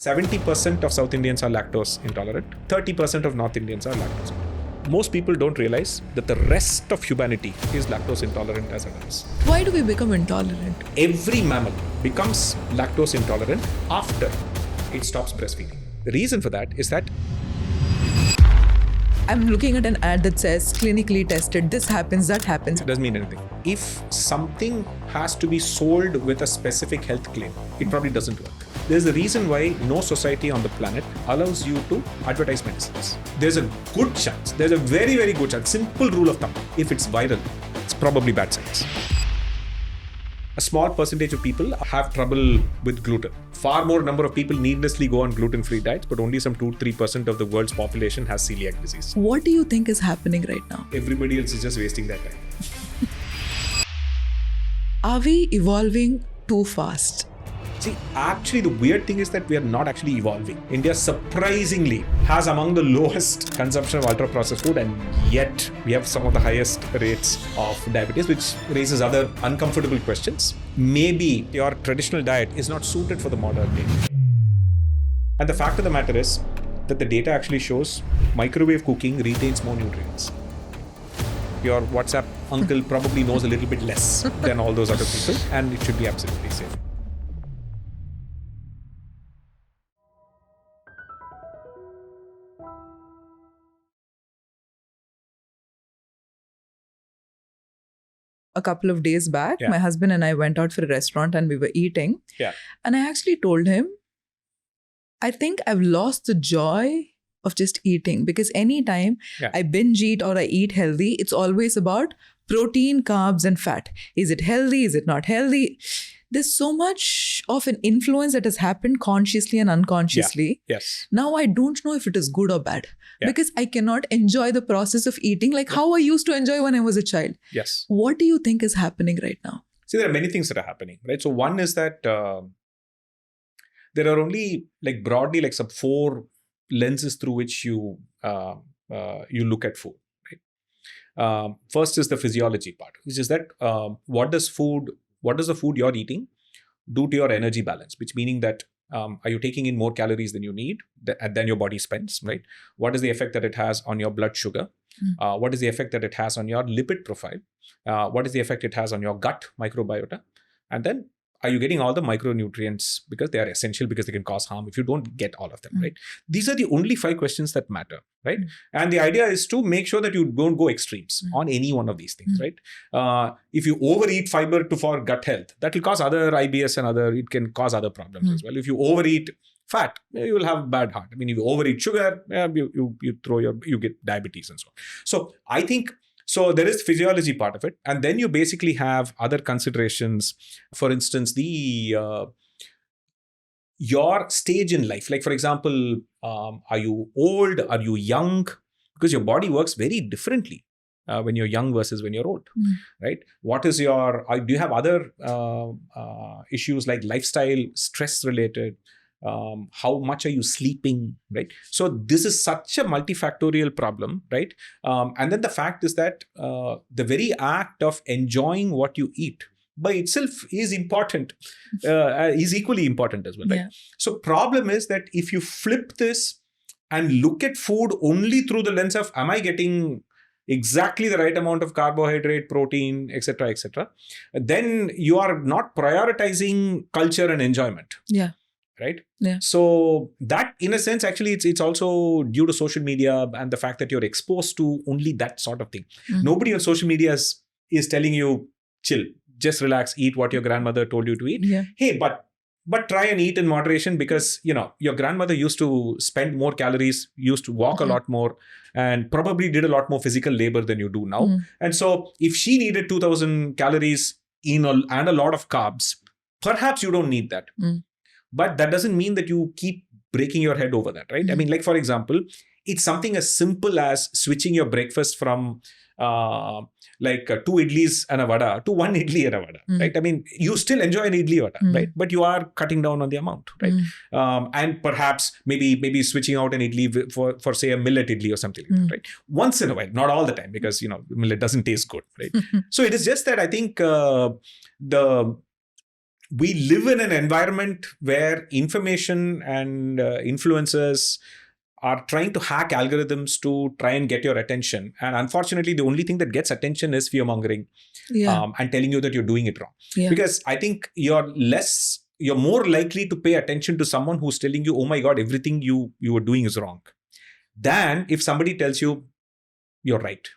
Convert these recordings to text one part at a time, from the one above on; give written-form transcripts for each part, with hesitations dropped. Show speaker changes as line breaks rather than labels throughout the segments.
70% of South Indians are lactose intolerant. 30% of North Indians are lactose intolerant. Most people don't realize that the rest of humanity is lactose intolerant as adults.
Why do we become intolerant?
Every mammal becomes lactose intolerant after it stops breastfeeding. The reason for that is that
I'm looking at an ad that says clinically tested, this happens, that happens.
it doesn't mean anything. If something has to be sold with a specific health claim, it probably doesn't work. There's a reason why no society on the planet allows you to advertise medicines. There's a good chance, there's a very, very good chance, simple rule of thumb, if it's viral, it's probably bad science. A small percentage of people have trouble with gluten. Far more number of people needlessly go on gluten-free diets, but only some 2-3% of the world's population has celiac disease.
What do you think is happening right now?
Everybody else is just wasting their time.
Are we evolving too fast?
See, actually the weird thing is that we are not actually evolving. India surprisingly has among the lowest consumption of ultra-processed food, and yet we have some of the highest rates of diabetes, which raises other uncomfortable questions. Maybe your traditional diet is not suited for the modern day. And the fact of the matter is that the data actually shows microwave cooking retains more nutrients. Your WhatsApp uncle probably knows a little bit less than all those other people, and it should be absolutely safe.
A couple of days back, my husband and I went out for a restaurant and we were eating.
Yeah.
And I actually told him, I think I've lost the joy of just eating, because anytime I binge eat or I eat healthy, it's always about protein, carbs, and fat. Is it healthy? Is it not healthy? There's so much of an influence that has happened consciously and unconsciously.
Yes.
Now I don't know if it is good or bad, because I cannot enjoy the process of eating like how I used to enjoy when I was a child.
Yes.
What do you think is happening right now?
See, there are many things that are happening, right? So one is that there are only broadly some 4 lenses through which you look at food. Right? First is the physiology part, which is that what does the food you're eating do to your energy balance? Which meaning that are you taking in more calories than you need, than your body spends, right? What is the effect that it has on your blood sugar? What is the effect that it has on your lipid profile? What is the effect it has on your gut microbiota? And then, are you getting all the micronutrients, because they are essential, because they can cause harm if you don't get all of them, right? These are the only 5 questions that matter, right? And the idea is to make sure that you don't go extremes on any one of these things, right? If you overeat fiber for gut health, that will cause other IBS and it can cause other problems as well. If you overeat fat, you will have bad heart. I mean, if you overeat sugar, you get diabetes and so on. So I think, so there is physiology part of it. And then you basically have other considerations. For instance, your stage in life. Like, for example, are you old? Are you young? Because your body works very differently when you're young versus when you're old, right? What is do you have other issues like lifestyle, stress related? How much are you sleeping, right? So this is such a multifactorial problem, right? And then the fact is that the very act of enjoying what you eat by itself is important, is equally important as well, right? So problem is that if you flip this and look at food only through the lens of, am I getting exactly the right amount of carbohydrate, protein, etc., then you are not prioritizing culture and enjoyment.
Yeah.
Right?
Yeah.
So that, in a sense, actually, it's also due to social media and the fact that you're exposed to only that sort of thing. Nobody on social media is telling you, chill, just relax, eat what your grandmother told you to eat.
Yeah.
Hey, but try and eat in moderation, because, your grandmother used to spend more calories, used to walk a lot more, and probably did a lot more physical labor than you do now. And so if she needed 2000 calories and a lot of carbs, perhaps you don't need that. But that doesn't mean that you keep breaking your head over that, right? I mean, like, for example, it's something as simple as switching your breakfast from 2 idlis and a vada to 1 idli and a vada, right? I mean, you still enjoy an idli vada, right? But you are cutting down on the amount, right? And perhaps maybe switching out an idli for say a millet idli or something like that, right? Once in a while, not all the time, because, millet doesn't taste good, right? So it is just that I think we live in an environment where information and influencers are trying to hack algorithms to try and get your attention. And unfortunately, the only thing that gets attention is fear-mongering and telling you that you're doing it wrong.
Yeah.
Because I think you're more likely to pay attention to someone who's telling you, oh my God, everything you are doing is wrong, than if somebody tells you you're right.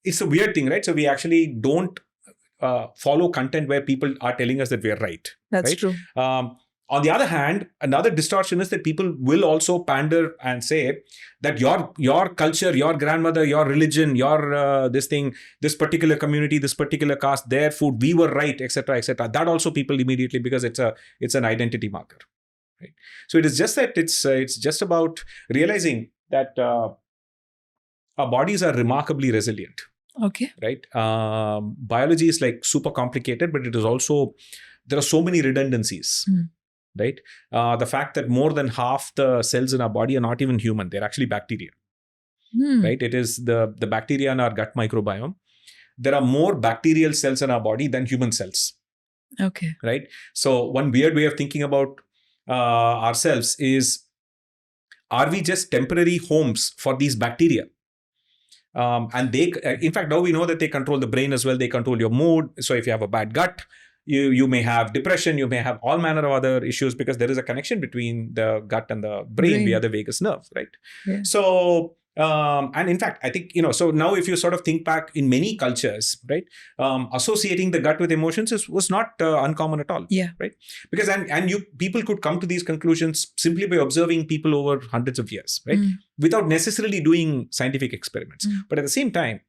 It's a weird thing, right? So we actually don't follow content where people are telling us that we are right.
That's
right?
true.
On the other hand, another distortion is that people will also pander and say that your culture, your grandmother, your religion, your this particular community, this particular caste, their food, we were right, etc., etc. That also people immediately, because it's an identity marker. Right? So it is just that it's just about realizing that our bodies are remarkably resilient.
Okay.
Right. Biology is like super complicated, but it is also, there are so many redundancies. Right. The fact that more than half the cells in our body are not even human, they're actually bacteria. Right. It is the bacteria in our gut microbiome. There are more bacterial cells in our body than human cells.
Okay.
Right. So one weird way of thinking about ourselves is, are we just temporary homes for these bacteria? And they, in fact, now we know that they control the brain as well. They control your mood. So if you have a bad gut, you may have depression, you may have all manner of other issues, because there is a connection between the gut and the brain via the vagus nerve, right?
Yeah.
So, and in fact, I think, so now if you sort of think back in many cultures, right, associating the gut with emotions was not uncommon at all.
Yeah.
Right. Because, people could come to these conclusions simply by observing people over hundreds of years, right? Without necessarily doing scientific experiments. But at the same time,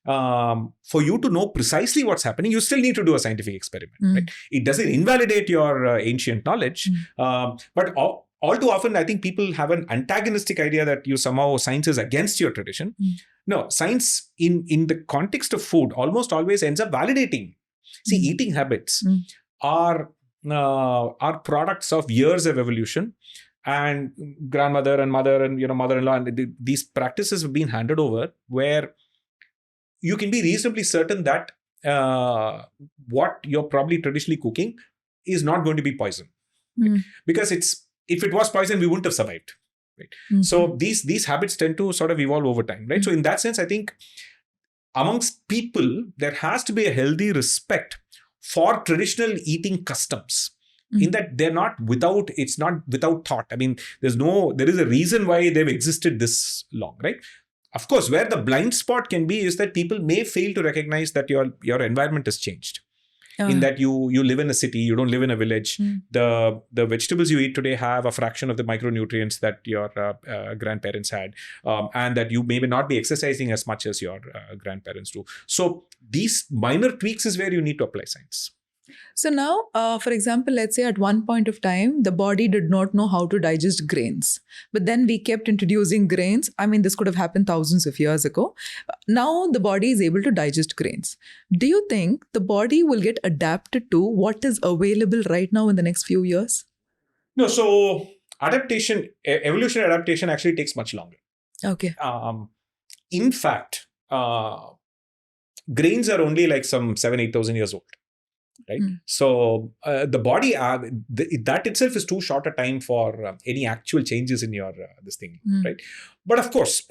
for you to know precisely what's happening, you still need to do a scientific experiment. Right? It doesn't invalidate your ancient knowledge, but all too often, I think people have an antagonistic idea that science is against your tradition. No, science in the context of food almost always ends up validating. See, eating habits are products of years of evolution, and grandmother and mother and mother-in-law, and these practices have been handed over, where you can be reasonably certain that what you're probably traditionally cooking is not going to be poison. Right? Because if it was poison, we wouldn't have survived. Right? So these habits tend to sort of evolve over time. Right? So in that sense, I think amongst people, there has to be a healthy respect for traditional eating customs. In that it's not without thought. I mean, there is a reason why they've existed this long, right? Of course, where the blind spot can be is that people may fail to recognize that your environment has changed. In that you live in a city, you don't live in a village. The vegetables you eat today have a fraction of the micronutrients that your grandparents had, and that you maybe not be exercising as much as your grandparents do. So these minor tweaks is where you need to apply science.
So now, for example, let's say at one point of time, the body did not know how to digest grains. But then we kept introducing grains. I mean, this could have happened thousands of years ago. Now the body is able to digest grains. Do you think the body will get adapted to what is available right now in the next few years?
No, so evolutionary adaptation actually takes much longer.
Okay.
In fact, grains are only like some 7,000-8,000 years old. Right. So the body, that itself is too short a time for any actual changes in your this thing. Right. But of course,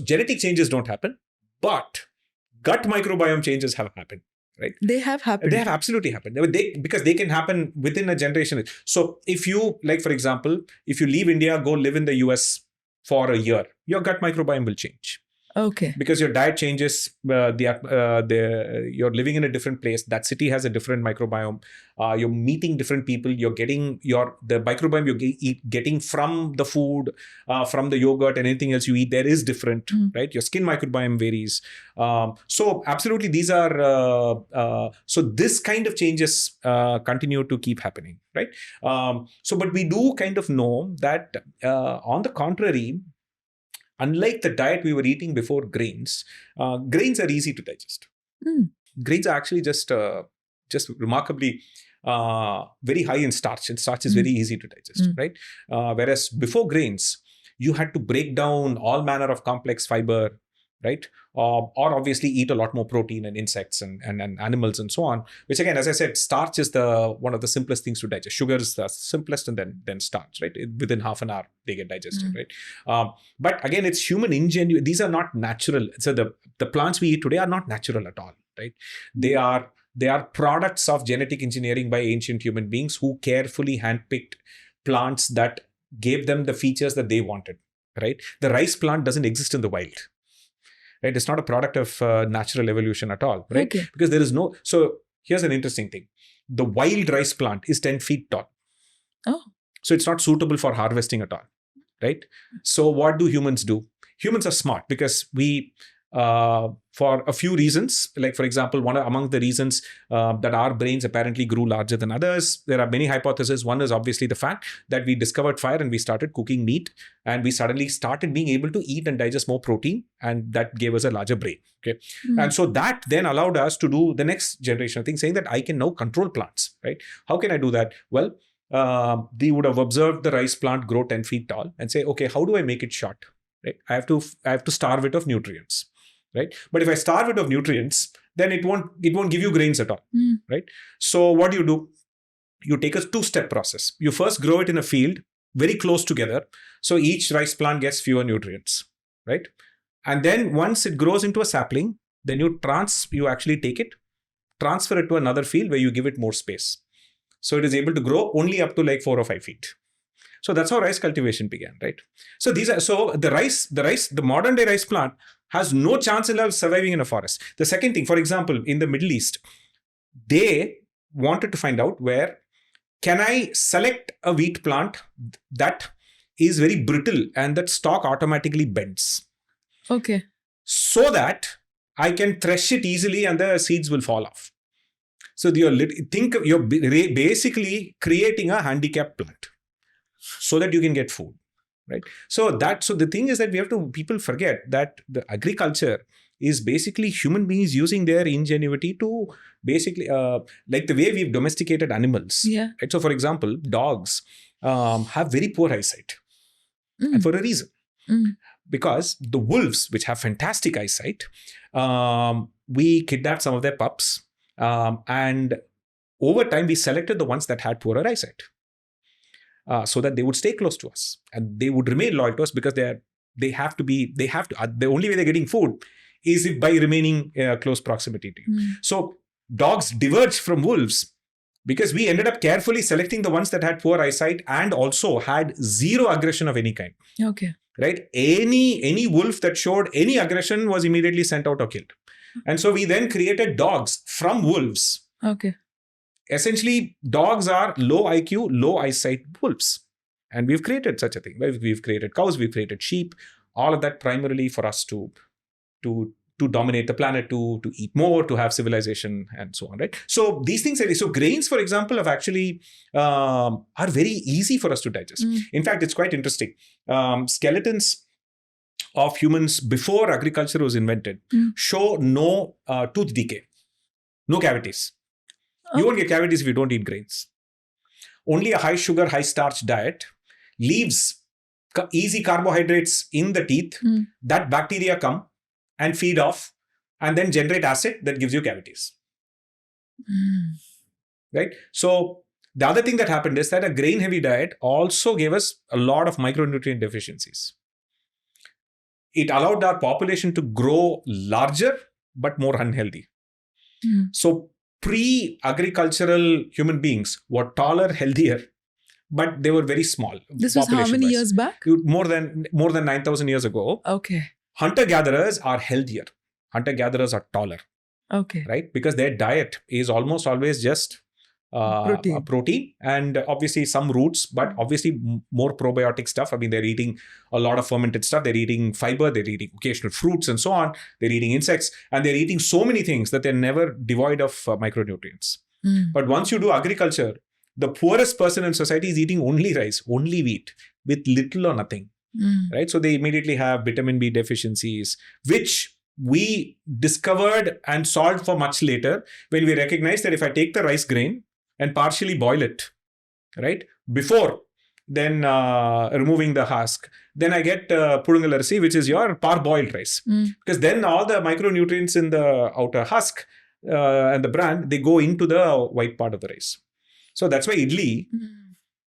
genetic changes don't happen, but gut microbiome changes have happened. Right.
They have happened.
They have absolutely happened. Because they can happen within a generation. So if you, like, for example, if you leave India, go live in the US for a year, your gut microbiome will change.
Okay.
Because your diet changes, you're living in a different place. That city has a different microbiome. You're meeting different people. You're getting the microbiome you're getting from the food, from the yogurt and anything else you eat. There is different, right? Your skin microbiome varies. So absolutely, these are so this kind of changes continue to keep happening, right? But we do kind of know that on the contrary, unlike the diet we were eating before grains are easy to digest. Grains are actually just remarkably very high in starch, and starch is very easy to digest, right? Whereas before grains, you had to break down all manner of complex fiber, right? Or obviously eat a lot more protein and insects and animals and so on, which again, as I said, starch is one of the simplest things to digest. Sugar is the simplest, and then starch, right? Within half an hour, they get digested, right? But again, it's human ingenuity. These are not natural. So the plants we eat today are not natural at all, right? They are products of genetic engineering by ancient human beings who carefully handpicked plants that gave them the features that they wanted, right? The rice plant doesn't exist in the wild. Right? It's not a product of natural evolution at all, right?
Okay.
Because there is no... So here's an interesting thing. The wild rice plant is 10 feet tall.
Oh.
So it's not suitable for harvesting at all, right? So what do humans do? Humans are smart because we... for a few reasons, like for example, one among the reasons that our brains apparently grew larger than others, there are many hypotheses. One is obviously the fact that we discovered fire and we started cooking meat, and we suddenly started being able to eat and digest more protein, and that gave us a larger brain. Okay, and so that then allowed us to do the next generation of things, saying that I can now control plants. Right? How can I do that? Well, they would have observed the rice plant grow 10 feet tall and say, okay, how do I make it short? Right? I have to starve it of nutrients. Right? But if I starve it of nutrients, then it won't give you grains at all. Right? So what do? You take a two-step process. You first grow it in a field very close together, so each rice plant gets fewer nutrients. Right? And then once it grows into a sapling, then you actually take it, transfer it to another field where you give it more space. So it is able to grow only up to like 4 or 5 feet. So that's how rice cultivation began, right? So the modern day rice plant has no chance of surviving in a forest. The second thing, for example, in the Middle East, they wanted to find out where can I select a wheat plant that is very brittle and that stalk automatically bends.
Okay.
So that I can thresh it easily and the seeds will fall off. So you're basically creating a handicap plant so that you can get food. Right. So the thing is that people forget that the agriculture is basically human beings using their ingenuity to basically, like the way we've domesticated animals.
Yeah.
Right? So for example, dogs have very poor eyesight. And for a reason. Because the wolves, which have fantastic eyesight, we kidnapped some of their pups. And over time, we selected the ones that had poorer eyesight. So that they would stay close to us and they would remain loyal to us, because the only way they're getting food is by remaining close proximity to you. So dogs diverged from wolves because we ended up carefully selecting the ones that had poor eyesight and also had zero aggression of any kind.
Okay.
Right? Any wolf that showed any aggression was immediately sent out or killed. And so we then created dogs from wolves.
Okay.
Essentially, dogs are low IQ, low eyesight wolves. And we've created such a thing. We've created cows, we've created sheep, all of that primarily for us to dominate the planet, to eat more, to have civilization, and so on, right? So these things, so grains, for example, have actually are very easy for us to digest. In fact, it's quite interesting. Skeletons of humans before agriculture was invented show no tooth decay, no cavities. You won't get cavities if you don't eat grains. Only a high sugar, high starch diet leaves easy carbohydrates in the teeth. That bacteria come and feed off and then generate acid that gives you cavities. Right? So the other thing that happened is that a grain heavy diet also gave us a lot of micronutrient deficiencies. It allowed our population to grow larger but more unhealthy. So pre-agricultural human beings were taller, healthier, but they were very small.
This was how many years back?
More than 9,000 years ago.
Okay.
Hunter-gatherers are healthier. Hunter-gatherers are taller.
Okay.
Right? Because their diet is almost always just protein and obviously some roots, but obviously more probiotic stuff. I mean, they're eating a lot of fermented stuff. They're eating fiber. They're eating occasional fruits and so on. They're eating insects, and they're eating so many things that they're never devoid of micronutrients. But once you do agriculture, the poorest person in society is eating only rice, only wheat, with little or nothing. Right? So they immediately have vitamin B deficiencies, which we discovered and solved for much later when we recognized that if I take the rice grain and partially boil it, right, before then removing the husk. Then I get Pudungalarsi, which is your parboiled rice. Because then all the micronutrients in the outer husk and the bran, they go into the white part of the rice. So that's why idli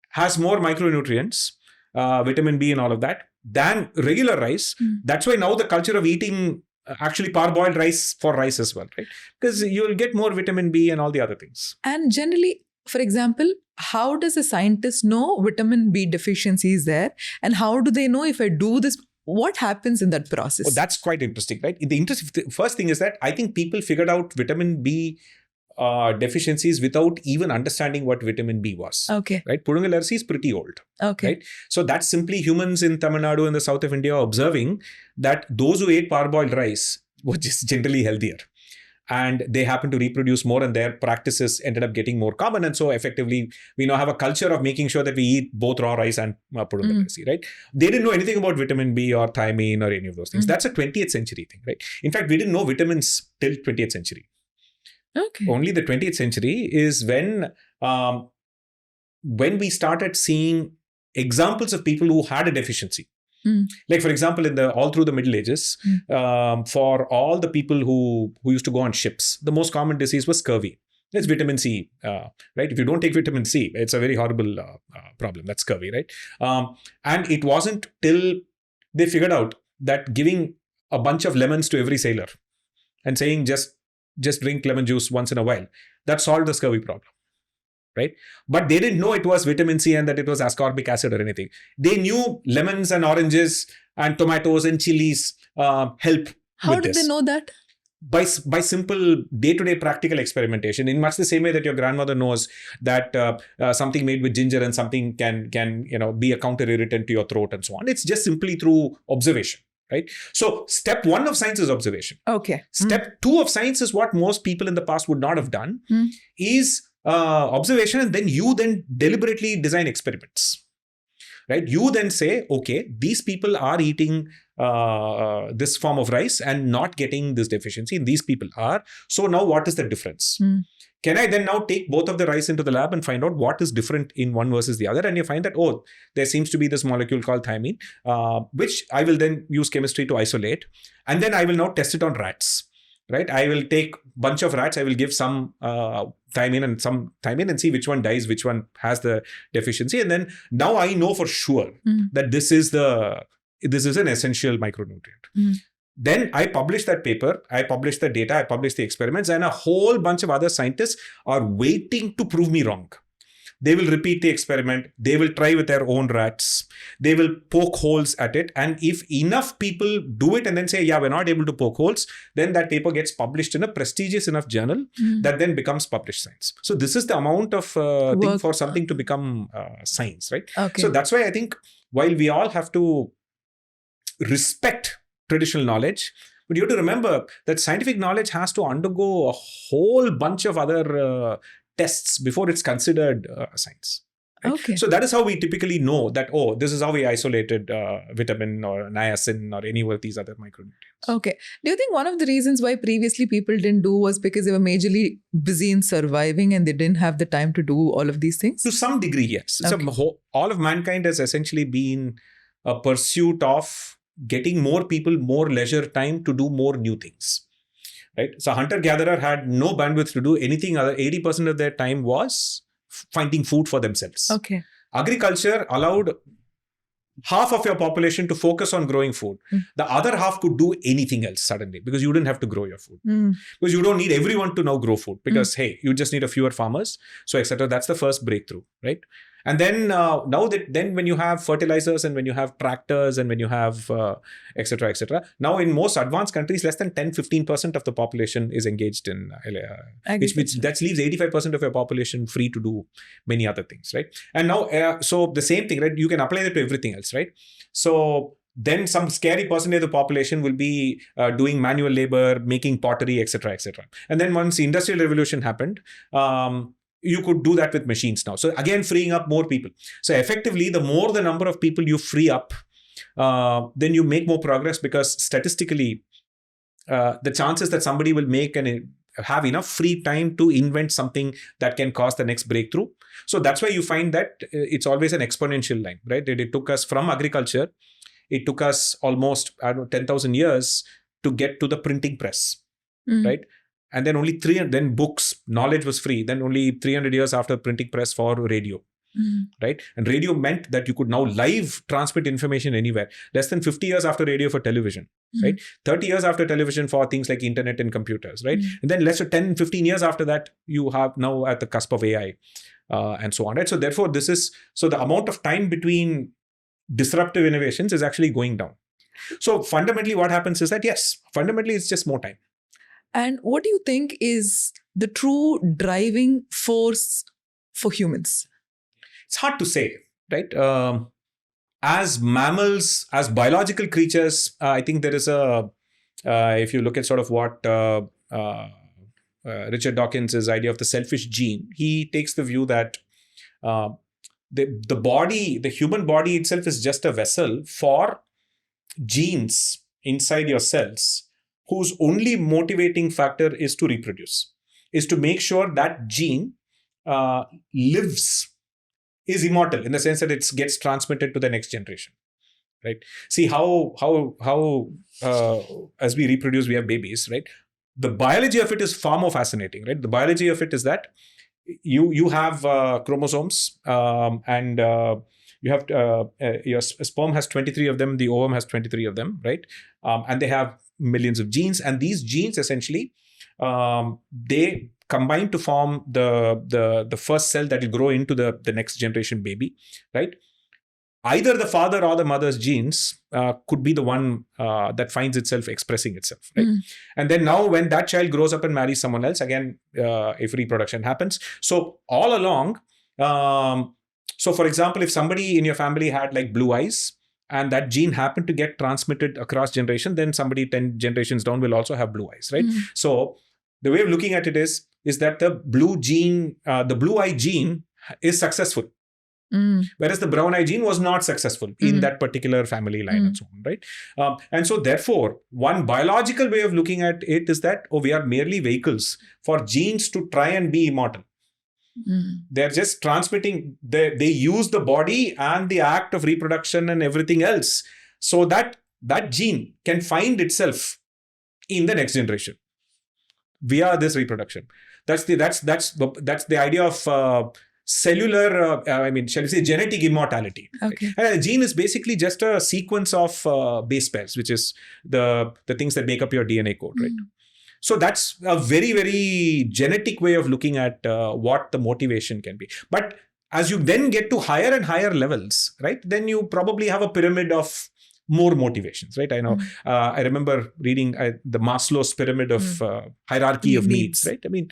has more micronutrients, vitamin B and all of that, than regular rice. That's why now the culture of eating actually parboiled rice for rice as well, right? Because you will get more vitamin B and all the other things.
And generally, for example, how does a scientist know vitamin B deficiency is there? And how do they know if I do this? What happens in that process?
Oh, that's quite interesting, right? The first thing is that I think people figured out vitamin B deficiencies without even understanding what vitamin B was.
Okay.
Right? Pudungalarsi is pretty old.
Okay.
Right? So that's simply humans in Tamil Nadu and the south of India observing that those who ate parboiled rice were just generally healthier. And they happen to reproduce more, and their practices ended up getting more common. And so effectively, we now have a culture of making sure that we eat both raw rice and Pudungalarsi, right? They didn't know anything about vitamin B or thiamine or any of those things. That's a 20th century thing, right? In fact, we didn't know vitamins till 20th century.
Okay.
Only the 20th century is when we started seeing examples of people who had a deficiency. Like, for example, all through the Middle Ages, for all the people who used to go on ships, the most common disease was scurvy. It's vitamin C, right? If you don't take vitamin C, it's a very horrible problem. That's scurvy, right? And it wasn't till they figured out that giving a bunch of lemons to every sailor and saying just drink lemon juice once in a while, that solved the scurvy problem. Right? But they didn't know it was vitamin C and that it was ascorbic acid or anything. They knew lemons and oranges and tomatoes and chilies help.
How did they know that?
By simple day-to-day practical experimentation, in much the same way that your grandmother knows that something made with ginger and something can be a counter irritant to your throat and so on. It's just simply through observation. Right? So step 1 of science is observation.
Okay.
Step 2 of science is what most people in the past would not have done, is observation, and then you deliberately design experiments. Right? You then say, okay, these people are eating this form of rice and not getting this deficiency, and these people are. So now what is the difference? Can I then now take both of the rice into the lab and find out what is different in one versus the other? And you find that, there seems to be this molecule called thiamine, which I will then use chemistry to isolate. And then I will now test it on rats, right? I will take a bunch of rats. I will give some thiamine and some thiamine and see which one dies, which one has the deficiency. And then now I know for sure that this is an essential micronutrient. Then I publish that paper, I publish the data, I publish the experiments, and a whole bunch of other scientists are waiting to prove me wrong. They will repeat the experiment. They will try with their own rats. They will poke holes at it. And if enough people do it and then say, yeah, we're not able to poke holes, then that paper gets published in a prestigious enough journal that then becomes published science. So this is the amount of thing for something to become science, right?
Okay.
So that's why I think while we all have to respect traditional knowledge, but you have to remember that scientific knowledge has to undergo a whole bunch of other tests before it's considered science. Right?
Okay.
So that is how we typically know that, this is how we isolated vitamin or niacin or any of these other micronutrients.
Okay. Do you think one of the reasons why previously people didn't do was because they were majorly busy in surviving and they didn't have the time to do all of these things?
To some degree, yes.
Okay.
So all of mankind has essentially been a pursuit of getting more people more leisure time to do more new things. Right? So hunter-gatherer had no bandwidth to do anything other. 80% of their time was finding food for themselves.
Okay.
Agriculture allowed half of your population to focus on growing food. The other half could do anything else suddenly because you didn't have to grow your food. Because you don't need everyone to now grow food because, hey, you just need a fewer farmers. So, etc. That's the first breakthrough, right? And then then when you have fertilizers and when you have tractors and when you have etc. Now in most advanced countries, less than 10-15% of the population is engaged in which that leaves 85% of your population free to do many other things, right? And now so the same thing, right? You can apply that to everything else, right? So then some scary percentage of the population will be doing manual labor, making pottery, etc. And then once the Industrial Revolution happened, you could do that with machines now. So again, freeing up more people. So effectively, the more the number of people you free up, then you make more progress because statistically, the chances that somebody will make have enough free time to invent something that can cause the next breakthrough. So that's why you find that it's always an exponential line, right? It took us from agriculture, it took us almost, I don't know, 10,000 years to get to the printing press, right? And then only then books, knowledge was free. Then only 300 years after printing press for radio, right? And radio meant that you could now live transmit information anywhere. Less than 50 years after radio for television, right? 30 years after television for things like internet and computers, right? And then less than 10, 15 years after that, you have now at the cusp of AI and so on, right? So therefore, so the amount of time between disruptive innovations is actually going down. So fundamentally, what happens is that, yes, fundamentally, it's just more time.
And what do you think is the true driving force for humans?
It's hard to say, right? As mammals, as biological creatures, I think there is if you look at sort of what Richard Dawkins' idea of the selfish gene, he takes the view that the body, the human body itself is just a vessel for genes inside your cells, whose only motivating factor is to reproduce, is to make sure that gene lives, is immortal in the sense that it gets transmitted to the next generation, right? See how as we reproduce, we have babies, right? The biology of it is far more fascinating, right? The biology of it is that you have chromosomes and you have your sperm has 23 of them, the ovum has 23 of them, right? And they have millions of genes, and these genes essentially they combine to form the first cell that will grow into the next generation baby, right? Either the father or the mother's genes could be the one that finds itself expressing itself, right? And then now when that child grows up and marries someone else, again, if reproduction happens. So all along, so for example, if somebody in your family had like blue eyes, and that gene happened to get transmitted across generation, then somebody 10 generations down will also have blue eyes, right? So the way of looking at it is that the blue eye gene is successful. Whereas the brown eye gene was not successful in that particular family line and so on, right? And so therefore, one biological way of looking at it is that, we are merely vehicles for genes to try and be immortal. They're just transmitting, they use the body and the act of reproduction and everything else so that that gene can find itself in the next generation via this reproduction. That's the idea of cellular, shall we say genetic immortality.
Okay.
And a gene is basically just a sequence of base pairs, which is the things that make up your DNA code, right? So that's a very, very genetic way of looking at what the motivation can be. But as you then get to higher and higher levels, right, then you probably have a pyramid of more motivations, right? I know. I remember reading the Maslow's pyramid of hierarchy of needs, right? I mean,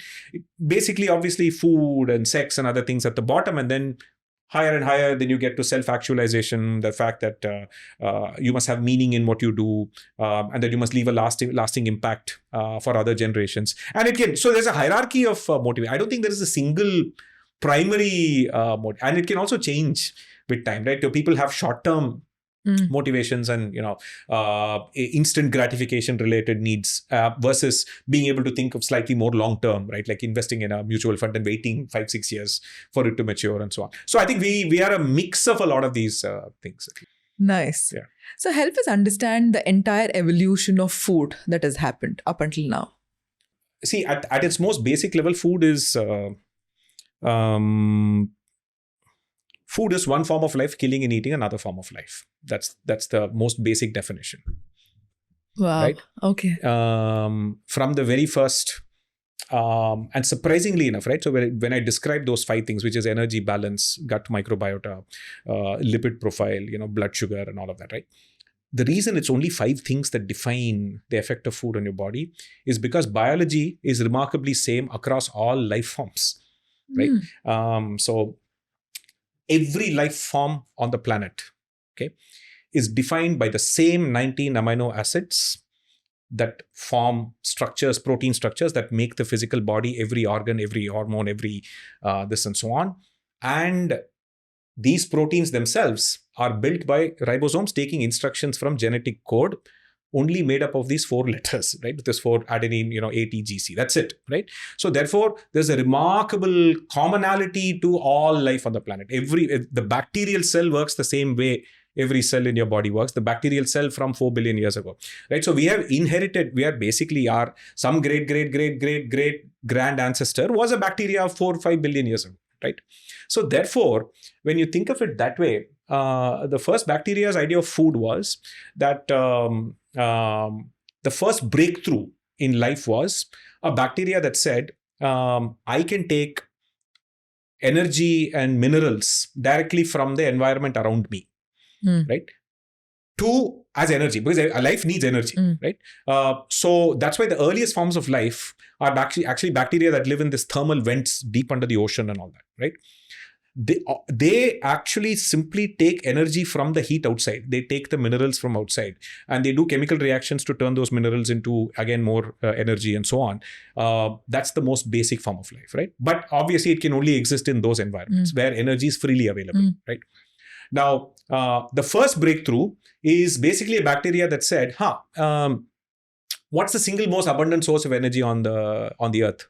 basically, obviously, food and sex and other things at the bottom, and then higher and higher, then you get to self-actualization, the fact that you must have meaning in what you do, and that you must leave a lasting impact for other generations. And so there's a hierarchy of motivation. I don't think there is a single primary motive, and it can also change with time, right? So people have short-term motivations and instant gratification related needs versus being able to think of slightly more long term, right? Like investing in a mutual fund and waiting 5-6 years for it to mature and so on. So I think we are a mix of a lot of these things.
Nice.
Yeah.
So help us understand the entire evolution of food that has happened up until now.
See, at its most basic level, food is one form of life, killing and eating another form of life. That's the most basic definition.
Wow.
Right?
Okay.
From the very first, and surprisingly enough, right? So when I describe those 5 things, which is energy balance, gut microbiota, lipid profile, blood sugar and all of that, right? The reason it's only 5 things that define the effect of food on your body is because biology is remarkably same across all life forms, right? So every life form on the planet, okay, is defined by the same 19 amino acids that form structures, protein structures that make the physical body, every organ, every hormone, every this and so on. And these proteins themselves are built by ribosomes taking instructions from genetic code only made up of these 4 letters, right? This 4 adenine, ATGC. That's it, right? So therefore, there's a remarkable commonality to all life on the planet. The bacterial cell works the same way every cell in your body works. The bacterial cell from 4 billion years ago, right? So we are basically some great grand ancestor was a bacteria of 4 or 5 billion years ago, right? So therefore, when you think of it that way, the first bacteria's idea of food was that the first breakthrough in life was a bacteria that said, I can take energy and minerals directly from the environment around me, right? As energy, because life needs energy, right? So that's why the earliest forms of life are actually bacteria that live in this thermal vents deep under the ocean and all that, right? They actually simply take energy from the heat outside. They take the minerals from outside and they do chemical reactions to turn those minerals into, again, more energy and so on. That's the most basic form of life, right? But obviously it can only exist in those environments where energy is freely available, right? Now, the first breakthrough is basically a bacteria that said, what's the single most abundant source of energy on the earth?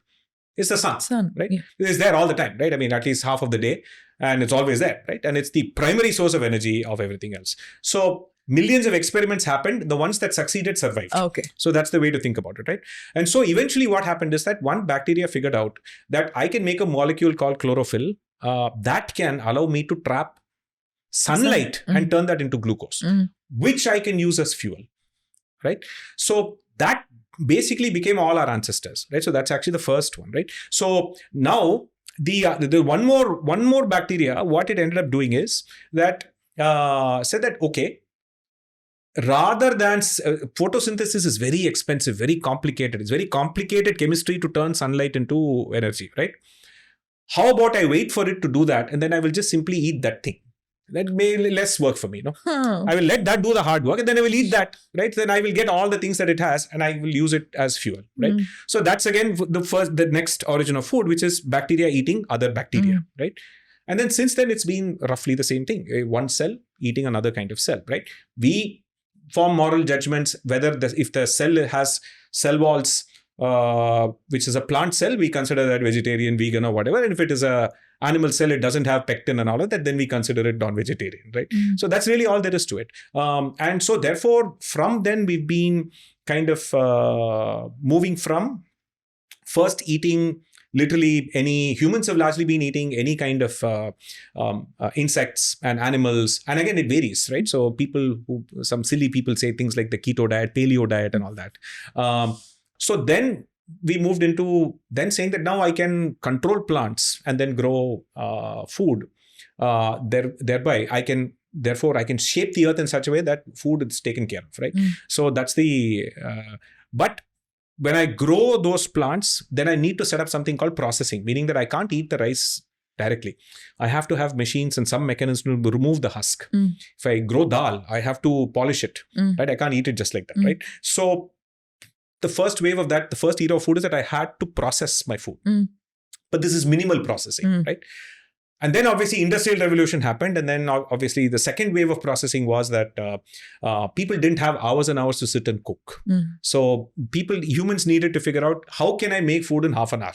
It's the sun, right? Yeah. It's there all the time, right? I mean, at least half of the day, and it's always there, right? And it's the primary source of energy of everything else. So millions of experiments happened. The ones that succeeded survived.
Okay.
So that's the way to think about it, right? And so eventually what happened is that one bacteria figured out that I can make a molecule called chlorophyll that can allow me to trap sunlight and turn that into glucose, which I can use as fuel, right? So that basically became all our ancestors, right? So that's actually the first one, right? So now the one more bacteria, what it ended up doing is that said that, okay, rather than photosynthesis is very expensive, very complicated. It's very complicated chemistry to turn sunlight into energy, right? How about I wait for it to do that and then I will just simply eat that thing? That may less work for me, I will let that do the hard work and then I will eat that, right? Then I will get all the things that it has and I will use it as fuel, right? So that's again the next origin of food, which is bacteria eating other bacteria, right? And then since then, it's been roughly the same thing. One cell eating another kind of cell, right? We form moral judgments whether if the cell has cell walls, which is a plant cell, we consider that vegetarian, vegan or whatever. And if it is a animal cell, it doesn't have pectin and all of that, then we consider it non-vegetarian, right? So that's really all there is to it. And so therefore, from then we've been kind of moving from first eating literally humans have largely been eating any kind of insects and animals. And again, it varies, right? So some silly people say things like the keto diet, paleo diet and all that. So then we moved into then saying that now I can control plants and then grow food. Thereby, I can shape the earth in such a way that food is taken care of, right? So that's but when I grow those plants, then I need to set up something called processing, meaning that I can't eat the rice directly. I have to have machines and some mechanism to remove the husk. If I grow dal, I have to polish it, right? I can't eat it just like that, right? So the first wave of that, the first era of food is that I had to process my food. But this is minimal processing, right? And then obviously industrial revolution happened. And then obviously the second wave of processing was that people didn't have hours and hours to sit and cook. So humans needed to figure out how can I make food in half an hour,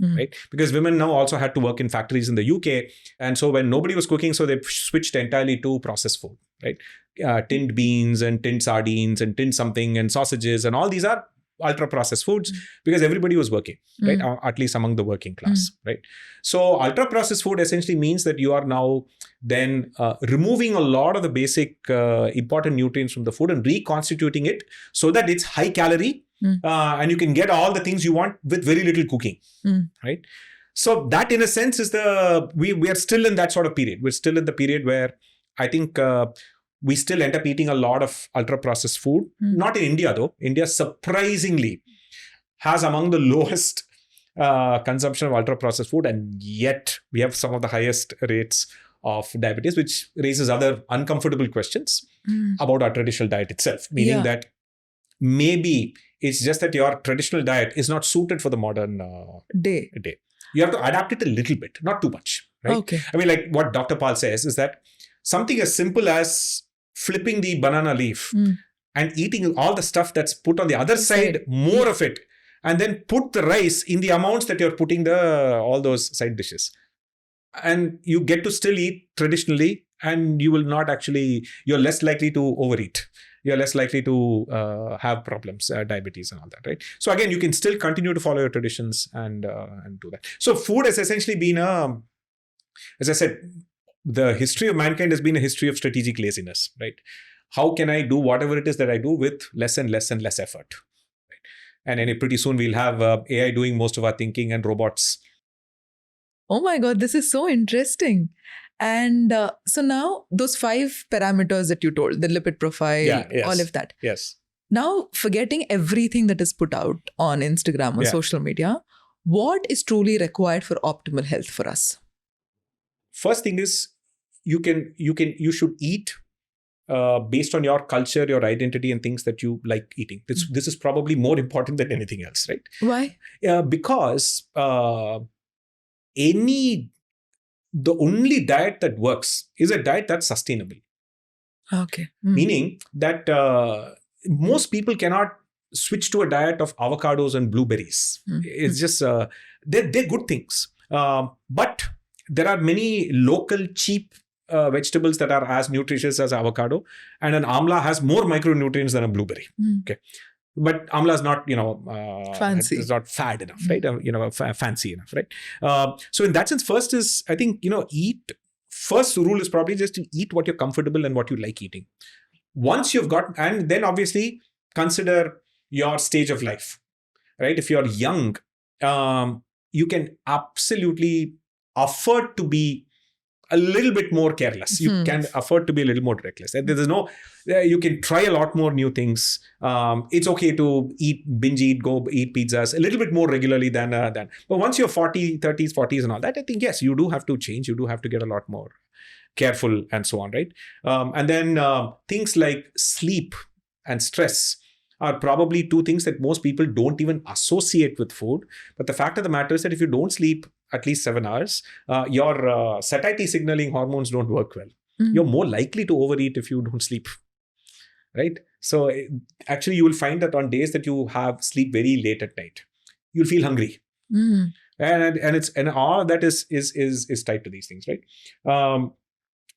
right? Because women now also had to work in factories in the UK. And so when nobody was cooking, so they switched entirely to processed food, right? Tinned beans and tinned sardines and tinned something and sausages and all these are ultra processed foods because everybody was working, right? Or at least among the working class, right? So ultra processed food essentially means that you are now then removing a lot of the basic important nutrients from the food and reconstituting it so that it's high calorie and you can get all the things you want with very little cooking, right? So that in a sense is we are still in that sort of period. We're still in the period where I think we still end up eating a lot of ultra-processed food. Not in India, though. India surprisingly has among the lowest consumption of ultra-processed food, and yet we have some of the highest rates of diabetes, which raises other uncomfortable questions about our traditional diet itself, meaning that maybe it's just that your traditional diet is not suited for the modern day. You have to adapt it a little bit, not too much, right? Okay. I mean, like what Dr. Pal says is that something as simple as flipping the banana leaf and eating all the stuff that's put on the other side, more of it, and then put the rice in the amounts that you're putting all those side dishes. And you get to still eat traditionally, and you will not actually, you're less likely to overeat. You're less likely to have problems, diabetes and all that, right? So again, you can still continue to follow your traditions and do that. So food has essentially been as I said, the history of mankind has been a history of strategic laziness, right? How can I do whatever it is that I do with less and less and less effort? Right? And then pretty soon we'll have AI doing most of our thinking and robots.
Oh my God, this is so interesting. And so now those 5 parameters that you told, the lipid profile, all of that.
Yes.
Now, forgetting everything that is put out on Instagram or social media, what is truly required for optimal health for us?
First thing is you should eat based on your culture, your identity, and things that you like eating. This is probably more important than anything else, right?
Why?
Because the only diet that works is a diet that's sustainable.
Okay.
Meaning that most people cannot switch to a diet of avocados and blueberries. It's just, they're good things. But there are many local cheap vegetables that are as nutritious as avocado, and an amla has more micronutrients than a blueberry. Okay. But amla is not,
fancy.
It's not fad enough, right? Fancy enough, right? So in that sense, first is, I think, first rule is probably just to eat what you're comfortable and what you like eating. Once you've got, and then obviously consider your stage of life, right? If you're young, you can absolutely afford to be a little bit more careless. You can afford to be a little more reckless. There's no, you can try a lot more new things. It's okay to binge eat, go eat pizzas a little bit more regularly than. But once you're 30s, 40s and all that, I think, yes, you do have to change. You do have to get a lot more careful and so on, right? And then things like sleep and stress are probably 2 things that most people don't even associate with food. But the fact of the matter is that if you don't sleep at least 7 hours, your satiety signaling hormones don't work well. You're more likely to overeat if you don't sleep, right? So actually you will find that on days that you have sleep very late at night, you'll feel hungry. And all that is tied to these things, right?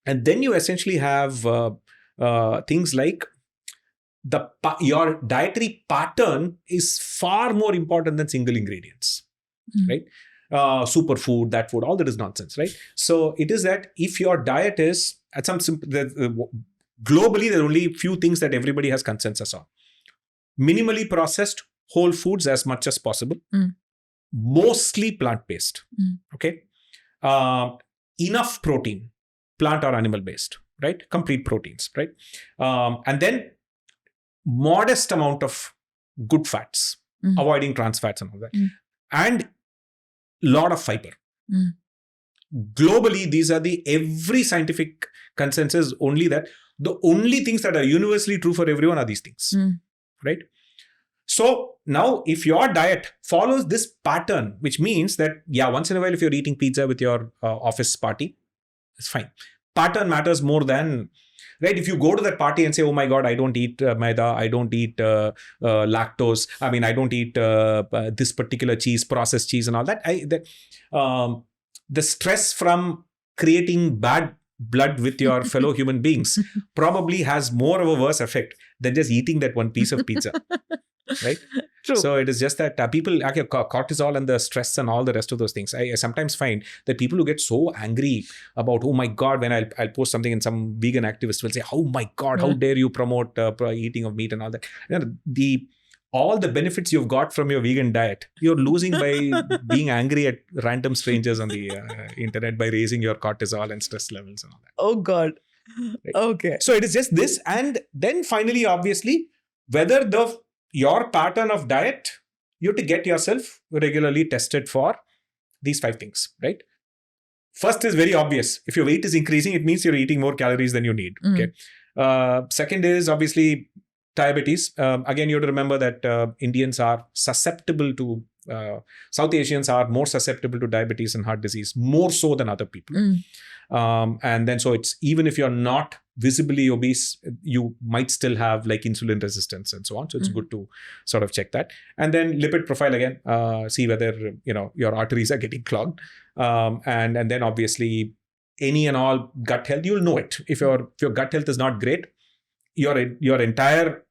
And then you essentially have things like your dietary pattern is far more important than single ingredients, right? Superfood, that food, all that is nonsense, right? So it is that if your diet is at some globally, there are only few things that everybody has consensus on: minimally processed whole foods as much as possible, mostly plant-based, okay? Enough protein, plant or animal-based, right? Complete proteins, right? And then modest amount of good fats, avoiding trans fats and all that, and lot of fiber. Globally, these are every scientific consensus only that the only things that are universally true for everyone are these things, right? So now if your diet follows this pattern, which means that, once in a while, if you're eating pizza with your office party, it's fine. Pattern matters more than, right? If you go to that party and say, oh my God, I don't eat maida, I don't eat lactose, I don't eat this particular cheese, processed cheese and all that. The stress from creating bad blood with your fellow human beings probably has more of a worse effect than just eating that one piece of pizza, right?
True.
So it is just that people, cortisol and the stress and all the rest of those things. I sometimes find that people who get so angry about, oh my God, when I'll post something and some vegan activist will say, oh my God, how dare you promote eating of meat and all that. All the benefits you've got from your vegan diet, you're losing by being angry at random strangers on the internet by raising your cortisol and stress levels and all that.
Oh God.
Right?
Okay.
So it is just this. And then finally, obviously, whether your pattern of diet, you have to get yourself regularly tested for these 5 things, right? First is very obvious. If your weight is increasing, it means you're eating more calories than you need. Okay. Second is obviously diabetes. Again, you have to remember that Indians are susceptible to South Asians are more susceptible to diabetes and heart disease, more so than other people. And then so it's, even if you're not visibly obese, you might still have like insulin resistance and so on. So it's good to sort of check that. And then lipid profile again, see whether your arteries are getting clogged. And then obviously any and all gut health, you'll know it. If your gut health is not great, your entire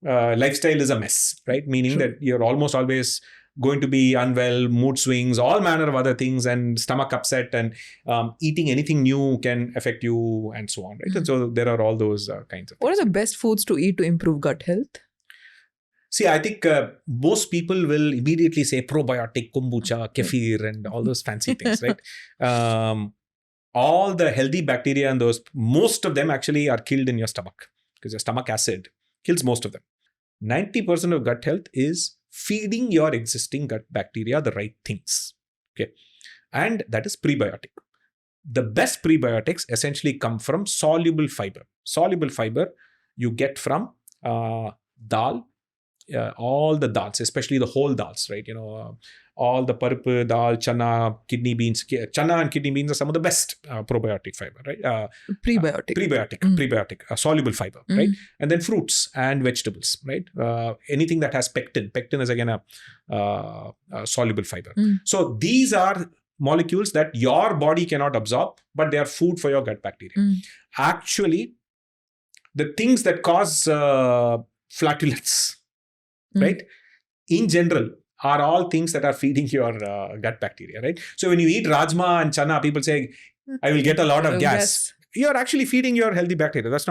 lifestyle is a mess, right? Meaning that you're almost always going to be unwell, mood swings, all manner of other things, and stomach upset, and eating anything new can affect you, and so on, right? And so there are all those kinds of things.
What are the best foods to eat to improve gut health?
See, I think most people will immediately say probiotic, kombucha, kefir, and all those fancy things, right? All the healthy bacteria and those, most of them actually are killed in your stomach, because your stomach acid kills most of them. 90% of gut health is feeding your existing gut bacteria the right things. Okay. And that is prebiotic. The best prebiotics essentially come from soluble fiber. Soluble fiber you get from dal, all the dals, especially the whole dals, right? All the purple dal, chana, kidney beans. Chana and kidney beans are some of the best probiotic fiber, right? Prebiotic, soluble fiber, right? And then fruits and vegetables, right? Anything that has pectin. Pectin is again a soluble fiber. So these are molecules that your body cannot absorb, but they are food for your gut bacteria. Actually, the things that cause flatulence, right, in general, are all things that are feeding your gut bacteria, right? So when you eat rajma and chana, people say, I will get a lot of gas. You're actually feeding your healthy bacteria. That's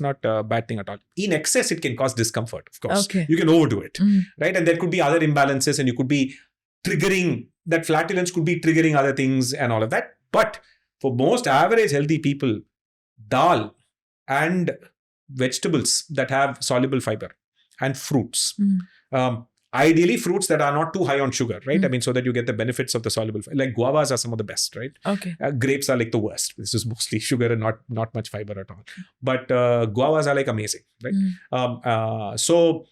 not a bad thing at all. In excess, it can cause discomfort, of course. Okay. You can overdo it, right? And there could be other imbalances, and you could be triggering, that flatulence could be triggering other things and all of that. But for most average healthy people, dal and vegetables that have soluble fiber and fruits, ideally fruits that are not too high on sugar, right? I mean, so that you get the benefits of the soluble fiber. Like guavas are some of the best, right?
Okay.
Grapes are like the worst. This is mostly sugar and not much fiber at all. But guavas are like amazing, right? So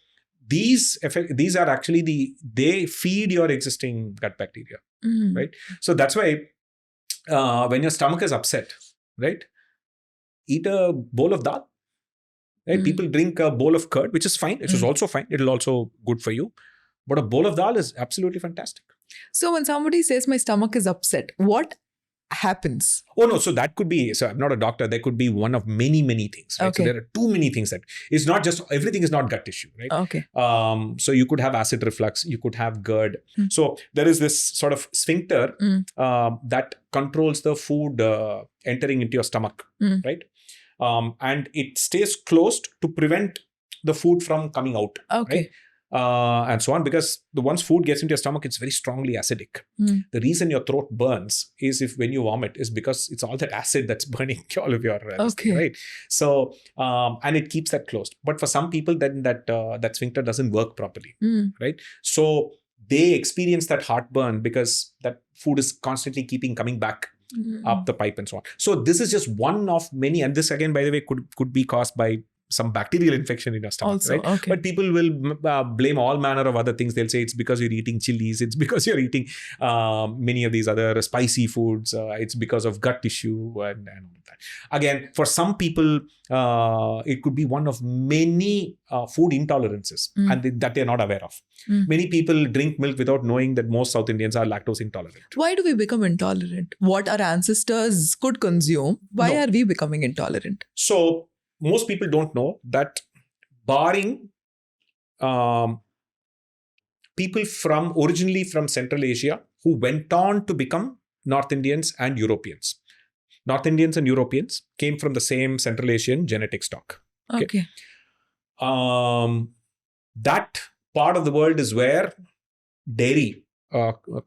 these are actually they feed your existing gut bacteria, right? So that's why when your stomach is upset, right, eat a bowl of dal. Right? People drink a bowl of curd, which is fine. It is also fine. It'll also good for you. But a bowl of dal is absolutely fantastic.
So when somebody says my stomach is upset, what happens?
Oh no, so that could be, so I'm not a doctor, there could be one of many, many things, right? Okay. So there are too many things that, it's not just, everything is not gut tissue, right?
Okay.
So you could have acid reflux, you could have GERD. So there is this sort of sphincter that controls the food entering into your stomach, right? And it stays closed to prevent the food from coming out. Okay. Right? And so on, because once food gets into your stomach, it's very strongly acidic. The reason your throat burns is when you vomit is because it's all that acid that's burning all of your thing, right? So and it keeps that closed. But for some people, then that sphincter doesn't work properly, right? So they experience that heartburn because that food is constantly coming back up the pipe and so on. So this is just one of many, and this again, by the way, could be caused by some bacterial infection in your stomach, also, right? Okay. But people will blame all manner of other things. They'll say it's because you're eating chilies, it's because you're eating many of these other spicy foods, it's because of gut tissue and all of that. Again, for some people, it could be one of many food intolerances and that they're not aware of. Many people drink milk without knowing that most South Indians are lactose intolerant.
Why do we become intolerant? What our ancestors could consume, why are we becoming intolerant?
So most people don't know that, barring people originally from Central Asia who went on to become North Indians and Europeans. North Indians and Europeans came from the same Central Asian genetic stock. Okay. That part of the world is where dairy,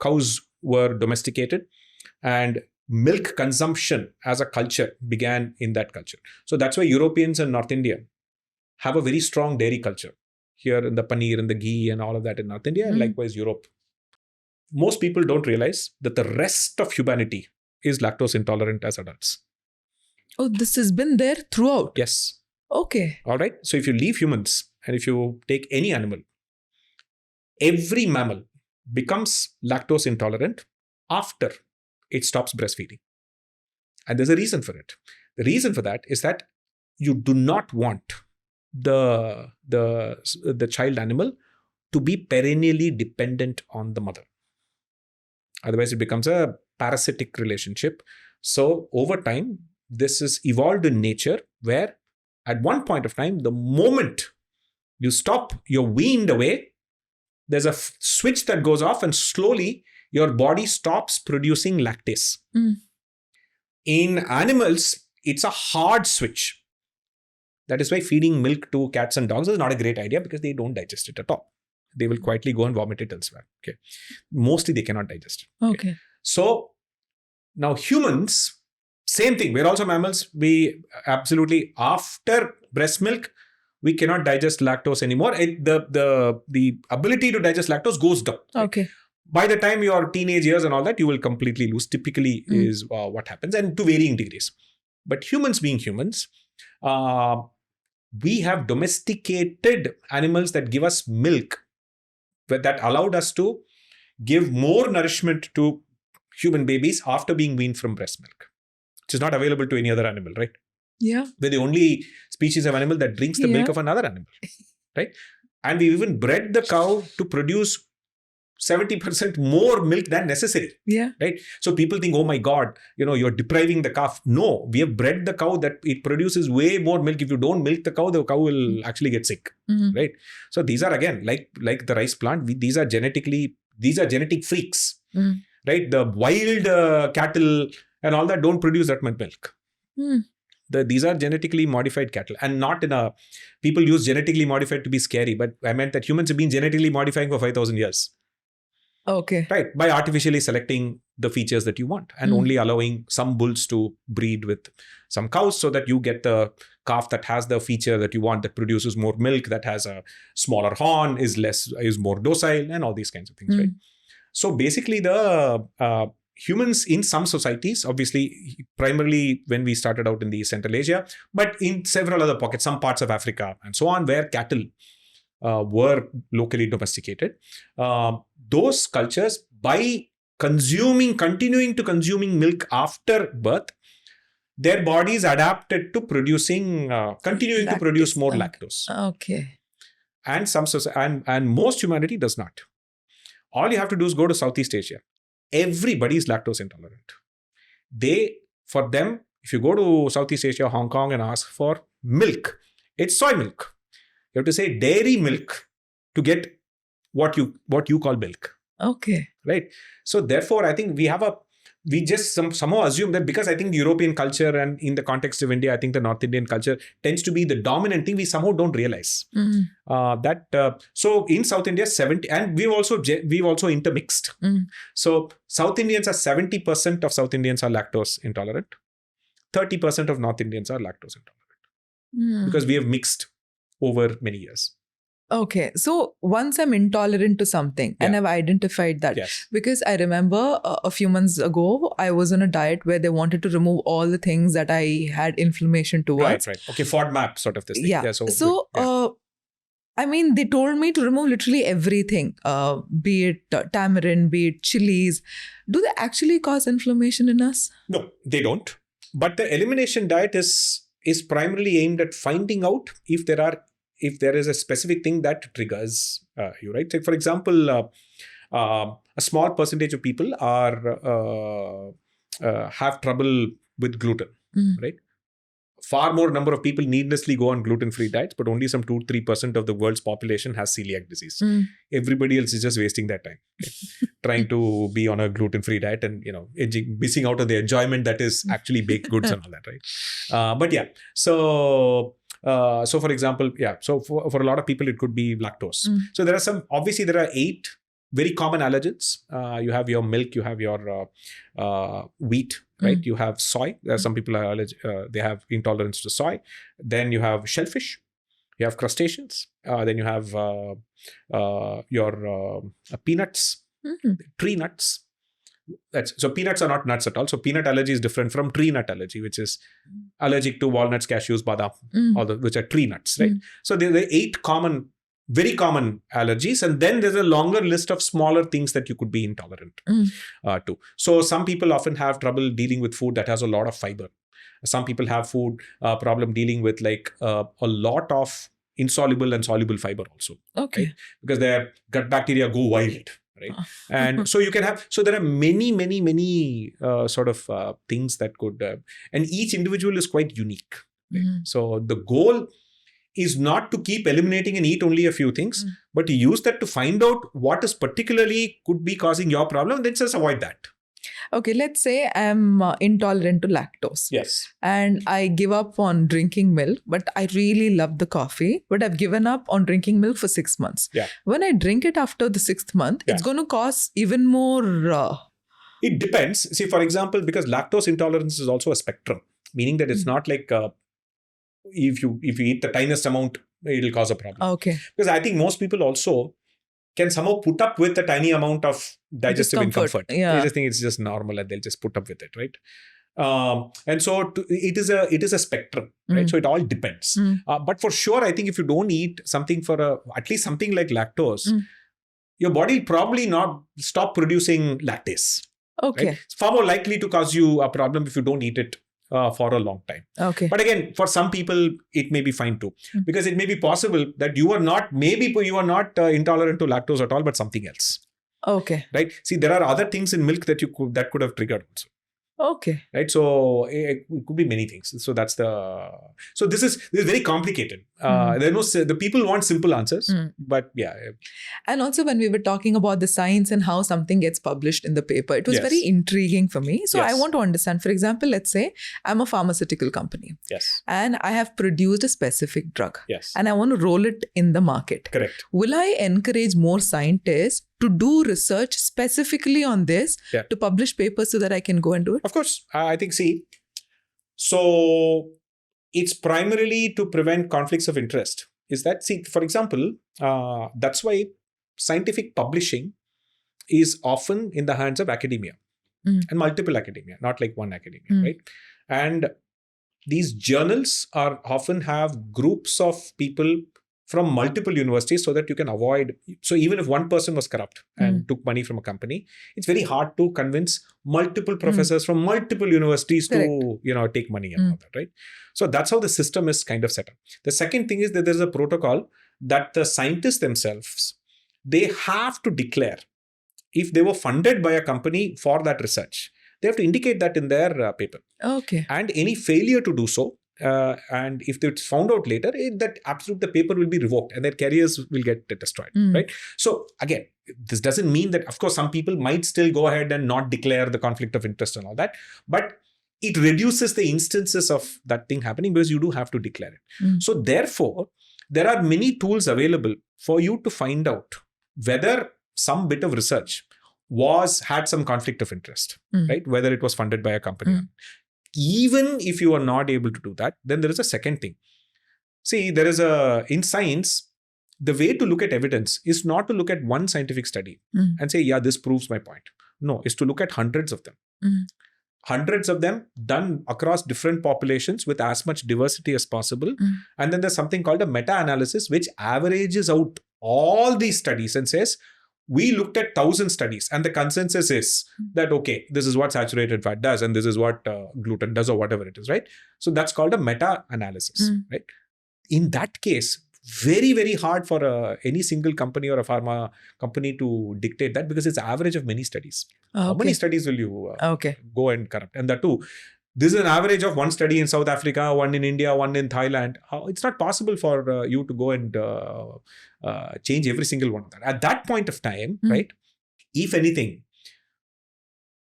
cows were domesticated, and milk consumption as a culture began in that culture. So that's why Europeans and North India have a very strong dairy culture. Here in the paneer and the ghee and all of that in North India, and likewise Europe. Most people don't realize that the rest of humanity is lactose intolerant as adults.
Oh, this has been there throughout?
Yes.
Okay.
All right. So if you leave humans and if you take any animal, every mammal becomes lactose intolerant after it stops breastfeeding. And there's a reason for it. The reason for that is that you do not want the child animal to be perennially dependent on the mother. Otherwise, it becomes a parasitic relationship. So over time, this is evolved in nature where at one point of time, the moment you stop, you're weaned away, there's a switch that goes off and slowly your body stops producing lactase. In animals, it's a hard switch. That is why feeding milk to cats and dogs is not a great idea because they don't digest it at all. They will quietly go and vomit it elsewhere. Okay. Mostly they cannot digest it.
Okay.
So now humans, same thing. We're also mammals. We absolutely, after breast milk, we cannot digest lactose anymore. The ability to digest lactose goes down.
Okay.
By the time your teenage years and all that, you will completely lose. Typically is what happens, and to varying degrees. But humans being humans, we have domesticated animals that give us milk, that allowed us to give more nourishment to human babies after being weaned from breast milk, which is not available to any other animal, right?
Yeah.
We're the only species of animal that drinks the milk of another animal, right? And we even bred the cow to produce 70% more milk than necessary.
Yeah.
Right. So people think, oh my God, you're depriving the calf. No, we have bred the cow that it produces way more milk. If you don't milk the cow will actually get sick. Right. So these are, again, like the rice plant, these are genetic freaks. Right. The wild cattle and all that don't produce that much milk. These are genetically modified cattle, and not people use genetically modified to be scary, but I meant that humans have been genetically modifying for 5,000 years.
Okay.
Right. By artificially selecting the features that you want and only allowing some bulls to breed with some cows so that you get the calf that has the feature that you want, that produces more milk, that has a smaller horn, is more docile, and all these kinds of things. Right. So basically the humans in some societies, obviously, primarily when we started out in the Central Asia, but in several other pockets, some parts of Africa and so on, where cattle were locally domesticated. Those cultures, by continuing to consuming milk after birth, their bodies adapted to continuing to produce more lactose.
Okay.
And most humanity does not. All you have to do is go to Southeast Asia. Everybody is lactose intolerant. For them, if you go to Southeast Asia, Hong Kong, and ask for milk, it's soy milk. You have to say dairy milk to get what you call milk.
Okay.
Right. So therefore, I think we just somehow assume that because I think the European culture and in the context of India, I think the North Indian culture tends to be the dominant thing. We somehow don't realize so in South India, 70, and we've also intermixed. So South Indians are 70% of South Indians are lactose intolerant. 30% of North Indians are lactose intolerant because we have mixed over many years.
Okay. So once I'm intolerant to something and I've identified that, because I remember a few months ago, I was on a diet where they wanted to remove all the things that I had inflammation towards.
Right. Okay. FODMAP sort of this thing.
Yeah. I mean, they told me to remove literally everything, be it tamarind, be it chilies. Do they actually cause inflammation in us?
No, they don't. But the elimination diet is primarily aimed at finding out if there is a specific thing that triggers you, right? Like, for example, a small percentage of people have trouble with gluten, right? Far more number of people needlessly go on gluten-free diets, but only some 2-3% of the world's population has celiac disease. Everybody else is just wasting their time trying to be on a gluten-free diet and, missing out on the enjoyment that is actually baked goods and all that, right? But yeah, so for example, so for a lot of people, it could be lactose. So there are 8 very common allergens. You have your milk, you have your wheat, right? You have soy. Some people are they have intolerance to soy. Then you have shellfish. You have crustaceans. Then you have your peanuts, tree nuts. So peanuts are not nuts at all. So peanut allergy is different from tree nut allergy, which is allergic to walnuts, cashews, badam, which are tree nuts, right? So there are 8 common very common allergies. And then there's a longer list of smaller things that you could be intolerant to. So some people often have trouble dealing with food that has a lot of fiber. Some people have food problem dealing with like a lot of insoluble and soluble fiber also.
Okay.
Right? Because their gut bacteria go wild. Right. And so you can have, so there are many sort of things that could, and each individual is quite unique. Right? So the goal is not to keep eliminating and eat only a few things, but to use that to find out what is particularly could be causing your problem, then just avoid that.
Okay, let's say I'm intolerant to lactose.
Yes.
And I give up on drinking milk, but I really love the coffee, but I've given up on drinking milk for 6 months.
Yeah.
When I drink it after the 6th month, it's going to cause even more...
It depends. See, for example, because lactose intolerance is also a spectrum, meaning that it's not like if you eat the tiniest amount, it'll cause a problem.
Okay.
Because I think most people also can somehow put up with a tiny amount of digestive discomfort.
Yeah.
They just think it's just normal and they'll just put up with it, right? And so it is a spectrum, right? So it all depends. But for sure, I think if you don't eat something for at least something like lactose, your body will probably not stop producing lactase.
Okay.
Right? It's far more likely to cause you a problem if you don't eat it for a long time.
Okay.
But again, for some people, it may be fine too. Because it may be possible that you are not intolerant to lactose at all, but something else.
Okay.
Right? See, there are other things in milk that could have triggered also.
Okay.
Right. So it could be many things. So this is very complicated. The people want simple answers, but yeah.
And also when we were talking about the science and how something gets published in the paper, it was very intriguing for me. So I want to understand, for example, let's say I'm a pharmaceutical company.
Yes.
And I have produced a specific drug.
Yes.
And I want to roll it in the market.
Correct.
Will I encourage more scientists to do research specifically on this to publish papers so that I can go and do it?
Of course. I think, so it's primarily to prevent conflicts of interest. For example, that's why scientific publishing is often in the hands of academia and multiple academia, not like one academia, right? And these journals often have groups of people from multiple universities so that you can avoid. So even if one person was corrupt and took money from a company, it's very hard to convince multiple professors from multiple universities to, take money and all that, right? So that's how the system is kind of set up. The second thing is that there's a protocol that the scientists themselves, they have to declare if they were funded by a company for that research. They have to indicate that in their paper.
Okay.
And any failure to do so, and if it's found out later, the paper will be revoked and their careers will get destroyed, right? So again, this doesn't mean that, of course, some people might still go ahead and not declare the conflict of interest and all that, but it reduces the instances of that thing happening because you do have to declare it. So therefore, there are many tools available for you to find out whether some bit of research had some conflict of interest, right? Whether it was funded by a company. Even if you are not able to do that, then there is a second thing. See, in science, the way to look at evidence is not to look at one scientific study and say, yeah, this proves my point. No, it's to look at hundreds of them. Hundreds of them done across different populations with as much diversity as possible. And then there's something called a meta-analysis, which averages out all these studies and says, we looked at 1,000 studies and the consensus is that, okay, this is what saturated fat does and this is what gluten does or whatever it is, right? So that's called a meta-analysis, right? In that case, very, very hard for any single company or a pharma company to dictate that because it's average of many studies. How many studies will you go and corrupt? And that too, this is an average of one study in South Africa, one in India, one in Thailand. It's not possible for you to go and change every single one of that. At that point of time, right, if anything,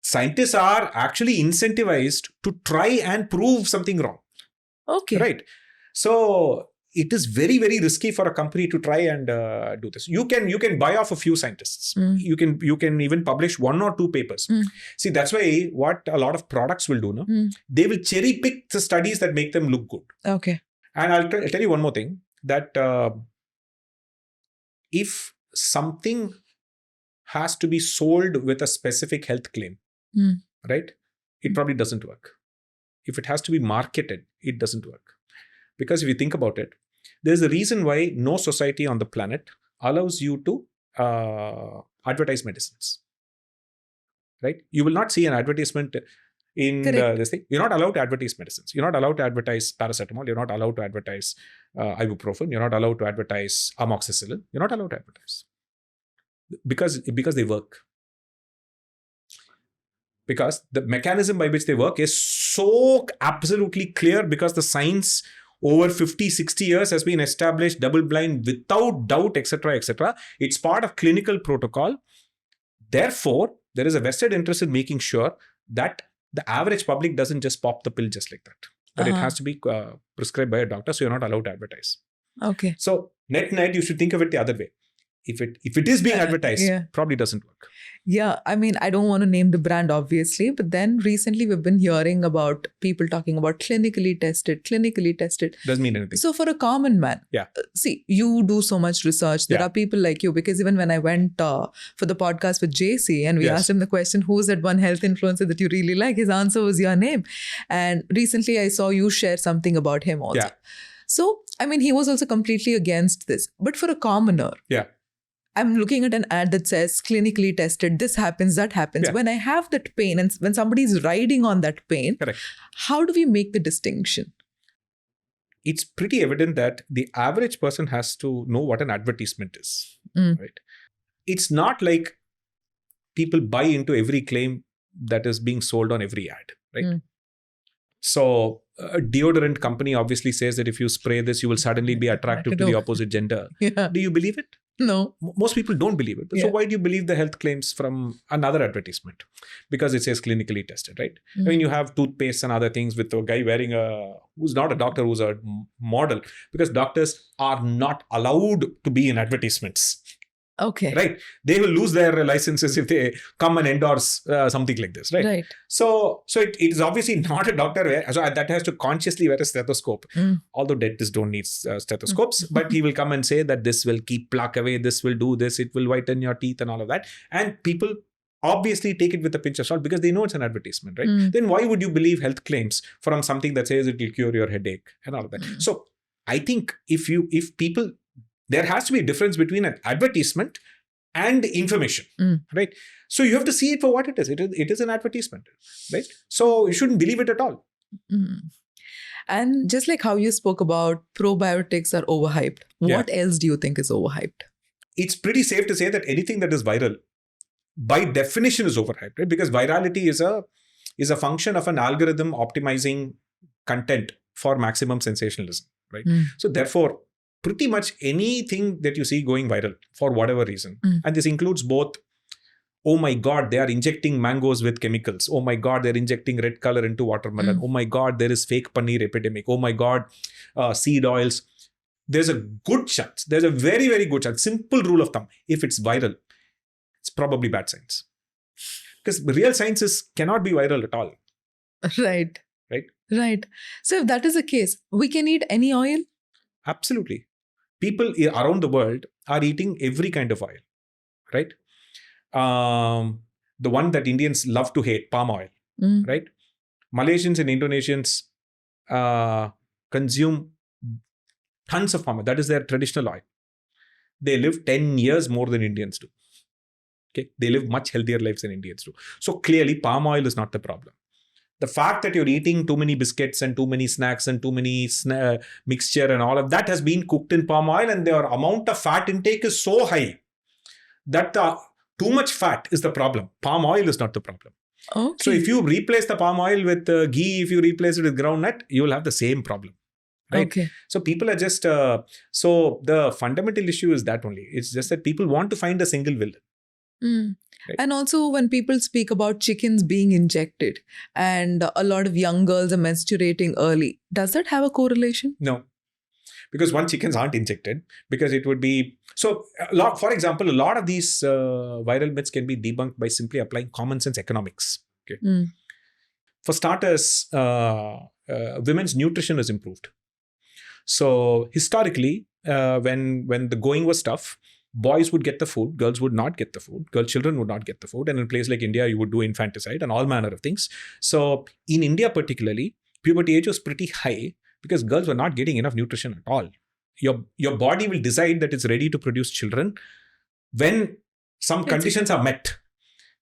scientists are actually incentivized to try and prove something wrong.
Okay.
Right. So it is very, very risky for a company to try and do this. You can buy off a few scientists. You can even publish 1 or 2 papers. See, that's why what a lot of products will do, they will cherry pick the studies that make them look good.
Okay.
And I'll tell you one more thing, that if something has to be sold with a specific health claim, right, it probably doesn't work. If it has to be marketed, it doesn't work. Because if you think about it, There's a reason why no society on the planet allows you to advertise medicines. Right? You will not see an advertisement in this thing. You're not allowed to advertise medicines. You're not allowed to advertise paracetamol. You're not allowed to advertise ibuprofen. You're not allowed to advertise amoxicillin. You're not allowed to advertise because they work. Because the mechanism by which they work is so absolutely clear, because the science over 50, 60 years has been established, double-blind, without doubt, etc., etc. It's part of clinical protocol. Therefore, there is a vested interest in making sure that the average public doesn't just pop the pill just like that. But it has to be prescribed by a doctor, so you're not allowed to advertise.
Okay.
So net, you should think of it the other way. If it is being advertised, probably doesn't work.
Yeah, I mean, I don't want to name the brand, obviously, but then recently we've been hearing about people talking about clinically tested.
Doesn't mean anything.
So for a common man, see, you do so much research. There are people like you, because even when I went for the podcast with JC and we asked him the question, who's that one health influencer that you really like? His answer was your name. And recently I saw you share something about him also.
Yeah.
So, I mean, he was also completely against this. But for a commoner, I'm looking at an ad that says clinically tested, this happens, that happens. Yeah. When I have that pain and when somebody is riding on that pain, how do we make the distinction?
It's pretty evident that the average person has to know what an advertisement is. Right? It's not like people buy into every claim that is being sold on every ad. Right? So a deodorant company obviously says that if you spray this, you will suddenly be attractive to the opposite gender. Do you believe it?
No.
Most people don't believe it. So why do you believe the health claims from another advertisement? Because it says clinically tested, right? I mean, you have toothpaste and other things with a guy wearing who's not a doctor, who's a model, because doctors are not allowed to be in advertisements.
Okay.
Right? They will lose their licenses if they come and endorse something like this, right?
Right.
So it is obviously not a doctor so that has to consciously wear a stethoscope. Although dentists don't need stethoscopes, but he will come and say that this will keep plaque away, this will do this, it will whiten your teeth and all of that. And people obviously take it with a pinch of salt because they know it's an advertisement, right? Then why would you believe health claims from something that says it will cure your headache and all of that? So I think if people, there has to be a difference between an advertisement and information, right? So you have to see it for what it is. It is an advertisement, right? So you shouldn't believe it at all.
And just like how you spoke about probiotics are overhyped, what else do you think is overhyped?
It's pretty safe to say that anything that is viral, by definition, is overhyped, right? Because virality is a function of an algorithm optimizing content for maximum sensationalism, right? So therefore, pretty much anything that you see going viral for whatever reason, and this includes both, oh my God, they are injecting mangoes with chemicals. Oh my God, they're injecting red color into watermelon. Oh my God, there is fake paneer epidemic. Oh my God, seed oils. There's a good chance. There's a very, very good chance. Simple rule of thumb. If it's viral, it's probably bad science. Because real science cannot be viral at all.
Right. So if that is the case, we can eat any oil?
Absolutely. People around the world are eating every kind of oil, right? The one that Indians love to hate, palm oil, right? Malaysians and Indonesians consume tons of palm oil. That is their traditional oil. They live 10 years more than Indians do. Okay, they live much healthier lives than Indians do. So clearly, palm oil is not the problem. The fact that you're eating too many biscuits and too many snacks and too many mixture and all of that has been cooked in palm oil, and their amount of fat intake is so high that too much fat is the problem. Palm oil is not the problem.
Okay.
So if you replace the palm oil with ghee, if you replace it with groundnut, you will have the same problem. Right?
Okay.
So people are just, so the fundamental issue is that only. It's just that people want to find a single villain.
Right. And also when people speak about chickens being injected and a lot of young girls are menstruating early, does that have a correlation?
No. Because chickens aren't injected, because it would be... So, for example, a lot of these viral myths can be debunked by simply applying common sense economics. Okay. For starters, women's nutrition is improved. So historically, when the going was tough, boys would get the food, girls would not get the food, children would not get the food. And in a place like India, you would do infanticide and all manner of things. So in India particularly, puberty age was pretty high because girls were not getting enough nutrition at all Your body will decide that it's ready to produce children when some conditions are met.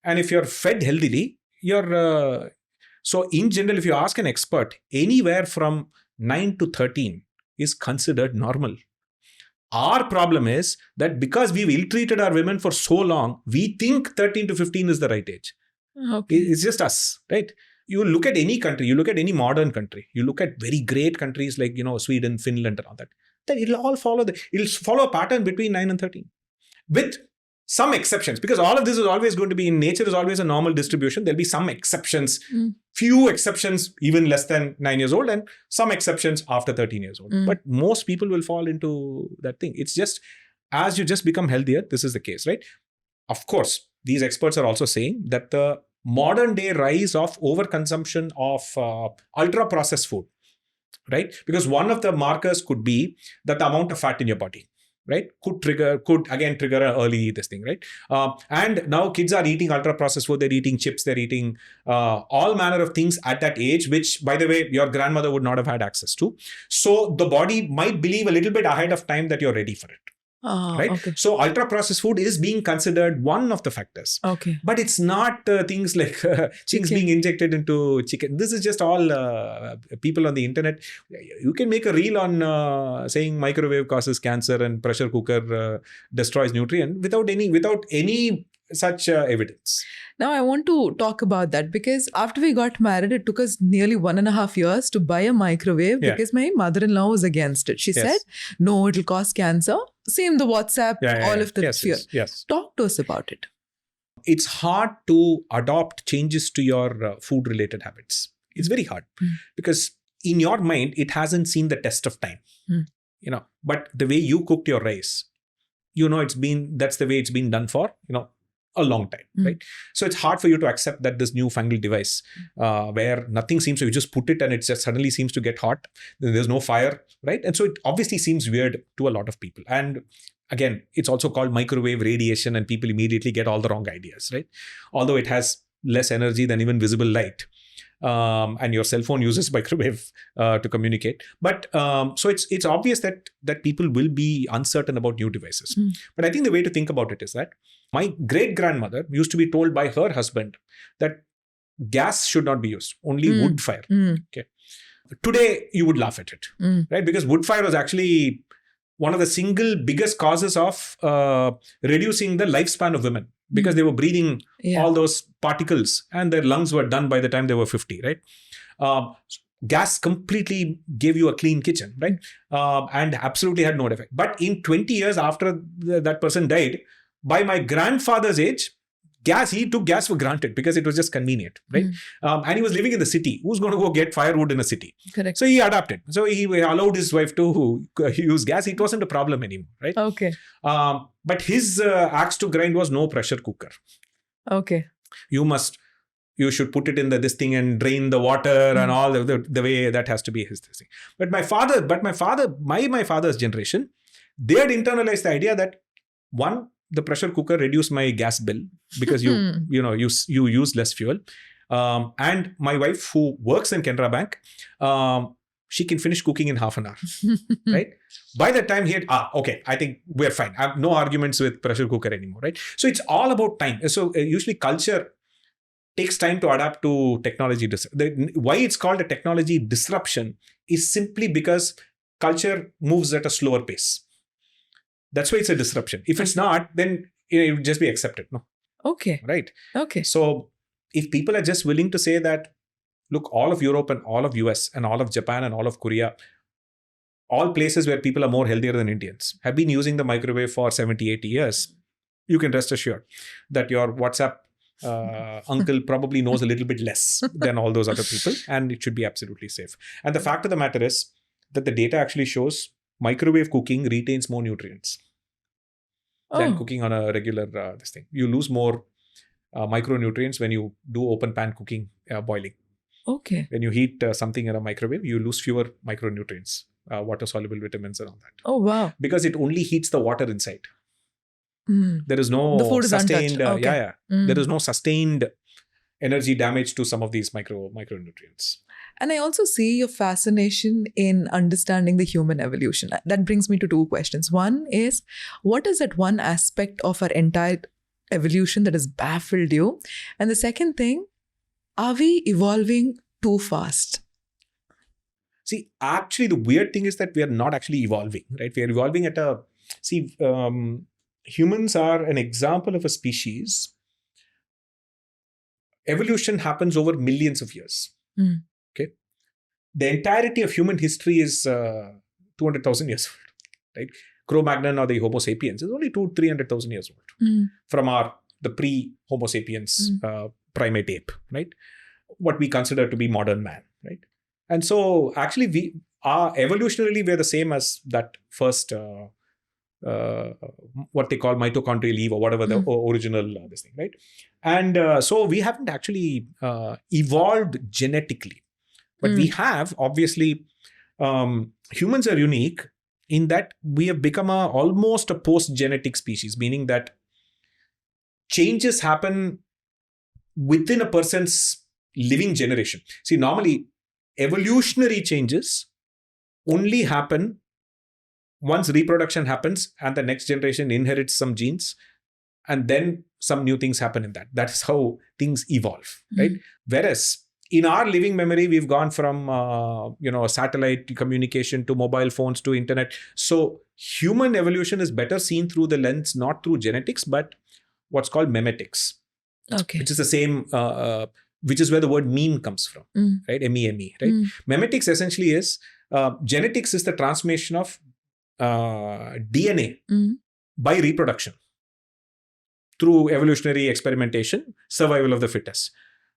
And if you're fed healthily, so in general, if you ask an expert, anywhere from 9 to 13 is considered normal. Our problem is that because we've ill-treated our women for so long, we think 13 to 15 is the right age.
Okay.
It's just us, right? You look at any country, you look at any modern country, you look at very great countries like, Sweden, Finland and all that, then it'll all follow a pattern between 9 and 13. With some exceptions, because all of this is always going to be, in nature is always a normal distribution. There'll be some exceptions, few exceptions even less than 9 years old, and some exceptions after 13 years old. But most people will fall into that thing. It's just, as you just become healthier, this is the case, right? Of course, these experts are also saying that the modern day rise of overconsumption of ultra-processed food, right? Because one of the markers could be that the amount of fat in your body, right, could again trigger an early this thing, right? And now kids are eating ultra-processed food. They're eating chips. They're eating all manner of things at that age, which, by the way, your grandmother would not have had access to. So the body might believe a little bit ahead of time that you're ready for it. Right?
Okay.
So ultra-processed food is being considered one of the factors.
Okay.
But it's not things like things being injected into chicken. This is just all people on the internet. You can make a reel on saying microwave causes cancer and pressure cooker destroys nutrient without any such evidence.
Now I want to talk about that, because after we got married, it took us nearly 1.5 years to buy a microwave because my mother-in-law was against it. She said, no, it'll cause cancer. Same the WhatsApp, all of the fear.
Yes.
Talk to us about it.
It's hard to adopt changes to your food-related habits. It's very hard because in your mind, it hasn't seen the test of time. But the way you cooked your rice, that's the way it's been done for, a long time, right? So it's hard for you to accept that this newfangled device where nothing seems to, you just put it and it just suddenly seems to get hot. There's no fire, right? And so it obviously seems weird to a lot of people. And again, it's also called microwave radiation and people immediately get all the wrong ideas, right? Although it has less energy than even visible light. And your cell phone uses microwave to communicate. But so it's obvious that people will be uncertain about new devices. But I think the way to think about it is that my great-grandmother used to be told by her husband that gas should not be used, only wood fire. Okay. Today, you would laugh at it, right? Because wood fire was actually one of the single biggest causes of reducing the lifespan of women, because they were breathing all those particles and their lungs were done by the time they were 50, right? Gas completely gave you a clean kitchen, right? And absolutely had no effect. But in 20 years after that person died, by my grandfather's age, he took gas for granted because it was just convenient, right? And he was living in the city. Who's going to go get firewood in a city?
Correct.
So he adapted. So he allowed his wife to use gas. It wasn't a problem anymore, right?
Okay.
But his axe to grind was no pressure cooker.
Okay.
You should put it in this thing and drain the water and all the way that has to be his thing. But my father's generation, they had internalized the idea that the pressure cooker reduced my gas bill because you use less fuel. And my wife, who works in Canara Bank, she can finish cooking in half an hour, right? By the time I think we're fine. I have no arguments with pressure cooker anymore, right? So it's all about time. So usually culture takes time to adapt to technology. Why it's called a technology disruption is simply because culture moves at a slower pace. That's why it's a disruption. If it's not, then it would just be accepted. No.
Okay.
Right.
Okay.
So if people are just willing to say that, look, all of Europe and all of US and all of Japan and all of Korea, all places where people are more healthier than Indians, have been using the microwave for 70, 80 years, you can rest assured that your WhatsApp uncle probably knows a little bit less than all those other people, and it should be absolutely safe. And the fact of the matter is that the data actually shows microwave cooking retains more nutrients than cooking on a regular this thing. You lose more micronutrients when you do open pan cooking, boiling.
Okay.
When you heat something in a microwave, you lose fewer micronutrients, water-soluble vitamins and all that.
Oh, wow.
Because it only heats the water inside. There is no sustained, there is no sustained energy damage to some of these micronutrients.
And I also see your fascination in understanding the human evolution. That brings me to two questions. One is, what is that one aspect of our entire evolution that has baffled you? And the second thing, are we evolving too fast?
See, actually, the weird thing is that we are not actually evolving, right? We are evolving at a... See, humans are an example of a species. Evolution happens over millions of years.
Mm.
Okay. The entirety of human history is 200,000 years old, right? Cro-Magnon or the Homo sapiens is only 300,000 years old from the pre-Homo sapiens primate ape, right? What we consider to be modern man, right? And so actually we are evolutionarily, we're the same as that first what they call mitochondrial Eve or whatever the original this thing, right? And so we haven't actually evolved genetically, but we have, obviously, humans are unique in that we have become almost a post-genetic species, meaning that changes happen within a person's living generation. See, normally evolutionary changes only happen once reproduction happens and the next generation inherits some genes, and then some new things happen in that. That is how things evolve, right? Whereas in our living memory, we've gone from satellite communication to mobile phones to internet. So human evolution is better seen through the lens, not through genetics, but what's called memetics, which is the same, which is where the word meme comes from, right? M-E-M-E, right? Memetics essentially is, genetics is the transmission of DNA by reproduction through evolutionary experimentation, survival of the fittest.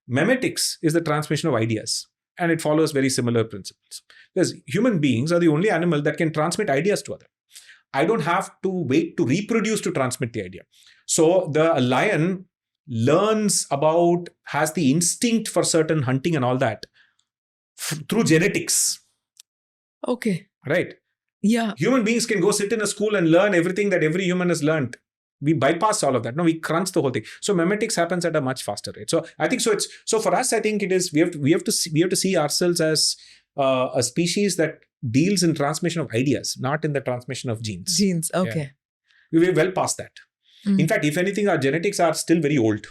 Memetics is the transmission of ideas, and it follows very similar principles. Because human beings are the only animal that can transmit ideas to others. I don't have to wait to reproduce to transmit the idea. So the lion has the instinct for certain hunting and all that through genetics.
Okay.
Right?
Yeah.
Human beings can go sit in a school and learn everything that every human has learned. We bypass all of that. No, we crunch the whole thing. So memetics happens at a much faster rate. So I think so for us, I think it is, we have to see ourselves as a species that deals in transmission of ideas, not in the transmission of genes.
Genes, okay.
Yeah. We're well past that. In fact, if anything, our genetics are still very old.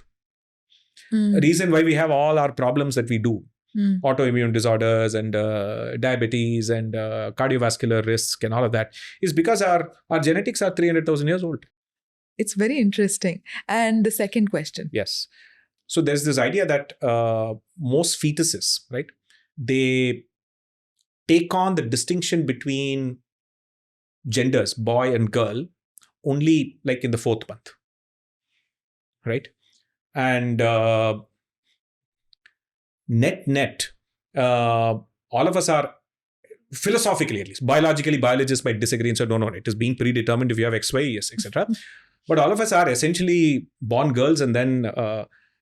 The reason why we have all our problems that we do, autoimmune disorders and diabetes and cardiovascular risk and all of that, is because our genetics are 300,000 years old.
It's very interesting. And the second question.
Yes. So there's this idea that most fetuses, right, they take on the distinction between genders, boy and girl, only like in the 4th month, right? And net, all of us are, philosophically at least, biologically, biologists might disagree and say, no, it is being predetermined if you have XY, yes, etc. But all of us are essentially born girls, and then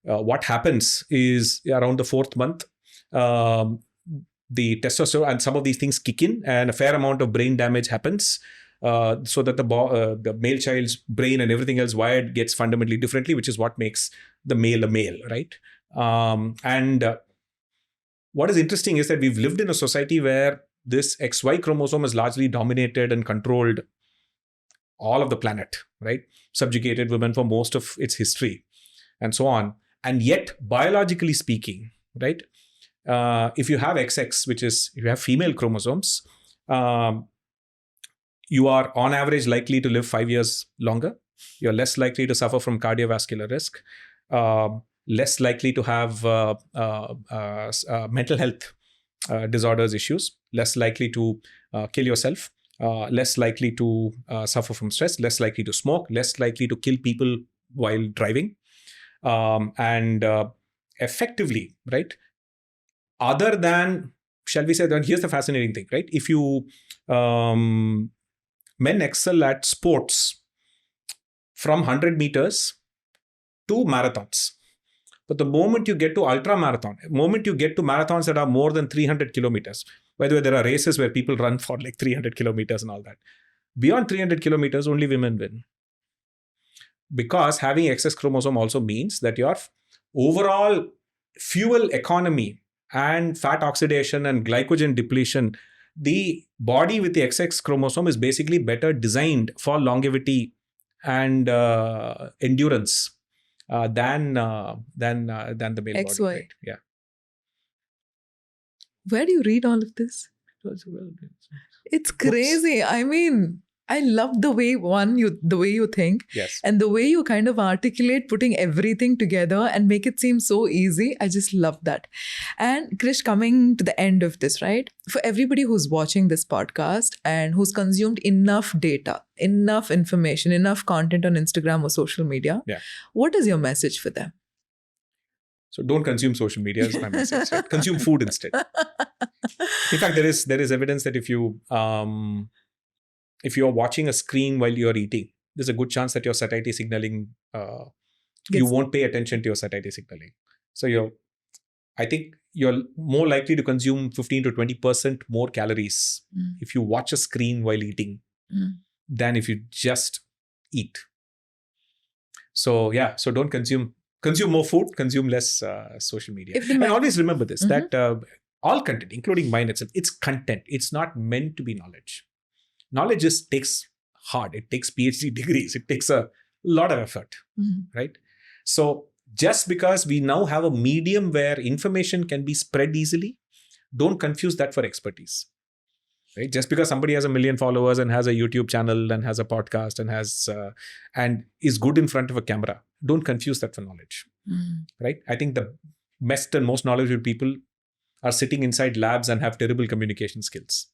what happens is around the 4th month, the testosterone and some of these things kick in, and a fair amount of brain damage happens, so that the male child's brain and everything else wired gets fundamentally differently, which is what makes the male a male, right? And what is interesting is that we've lived in a society where this XY chromosome has largely dominated and controlled all of the planet, right? Subjugated women for most of its history and so on. And yet, biologically speaking, right, if you have XX, which is, if you have female chromosomes, you are on average likely to live 5 years longer. You're less likely to suffer from cardiovascular risk, less likely to have mental health disorders issues, less likely to kill yourself, less likely to suffer from stress, less likely to smoke, less likely to kill people while driving. And effectively, right, other than, shall we say, then here's the fascinating thing, right? If you, men excel at sports from 100 meters to marathons. But the moment you get to ultra marathon, moment you get to marathons that are more than 300 kilometers, by the way, there are races where people run for like 300 kilometers and all that. Beyond 300 kilometers, only women win. Because having excess chromosome also means that your overall fuel economy and fat oxidation and glycogen depletion, the body with the XX chromosome is basically better designed for longevity and endurance than the male
XY.
body. Right? Yeah.
Where do you read all of this? It's crazy. I mean, I love the way you think,
yes,
and the way you kind of articulate putting everything together and make it seem so easy. I just love that. And Krish, coming to the end of this, right? For everybody who's watching this podcast and who's consumed enough data, enough information, enough content on Instagram or social media, what is your message for them?
So don't consume social media is my message. Right? Consume food instead. In fact, there is evidence that if you are watching a screen while you're eating, there's a good chance that your satiety signaling, you won't pay attention to your satiety signaling. So I think you're more likely to consume 15 to 20% more calories if you watch a screen while eating than if you just eat. So so don't consume more food, consume less social media. And always remember this, that all content, including mine itself, it's content. It's not meant to be knowledge. Knowledge just takes hard. It takes PhD degrees. It takes a lot of effort, right? So just because we now have a medium where information can be spread easily, don't confuse that for expertise, right? Just because somebody has 1 million followers and has a YouTube channel and has a podcast and is good in front of a camera, don't confuse that for knowledge, right? I think the best and most knowledgeable people are sitting inside labs and have terrible communication skills.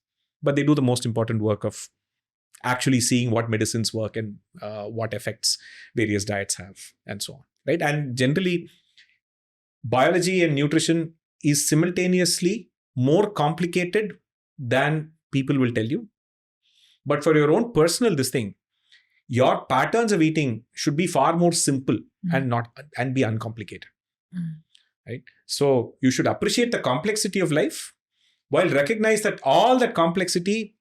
But they do the most important work of actually seeing what medicines work and what effects various diets have and so on, right? And generally, biology and nutrition is simultaneously more complicated than people will tell you. But for your own personal your patterns of eating should be far more simple and be uncomplicated, right? So you should appreciate the complexity of life while recognize that all that complexity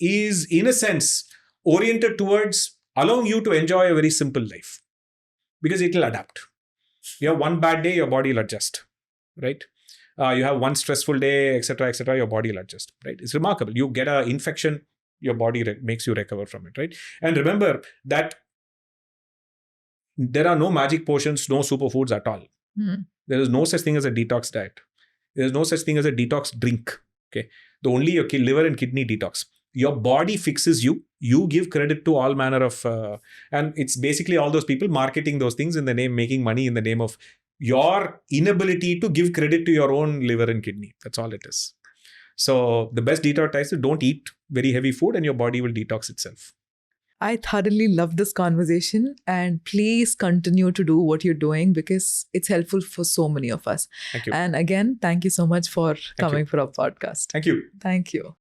is, in a sense, oriented towards allowing you to enjoy a very simple life, because it will adapt. You have one bad day, your body will adjust, right? You have one stressful day, etc., your body will adjust, right? It's remarkable. You get an infection, your body makes you recover from it, right? And remember that there are no magic potions, no superfoods at all. There is no such thing as a detox diet. There is no such thing as a detox drink. Okay, the only your liver and kidney detox. Your body fixes you. You give credit to all manner of, and it's basically all those people marketing those things in the name, making money in the name of your inability to give credit to your own liver and kidney. That's all it is. So the best detox is don't eat very heavy food and your body will detox itself.
I thoroughly love this conversation, and please continue to do what you're doing because it's helpful for so many of us.
Thank you.
And again, thank you so much for coming for our podcast.
Thank you.
Thank you.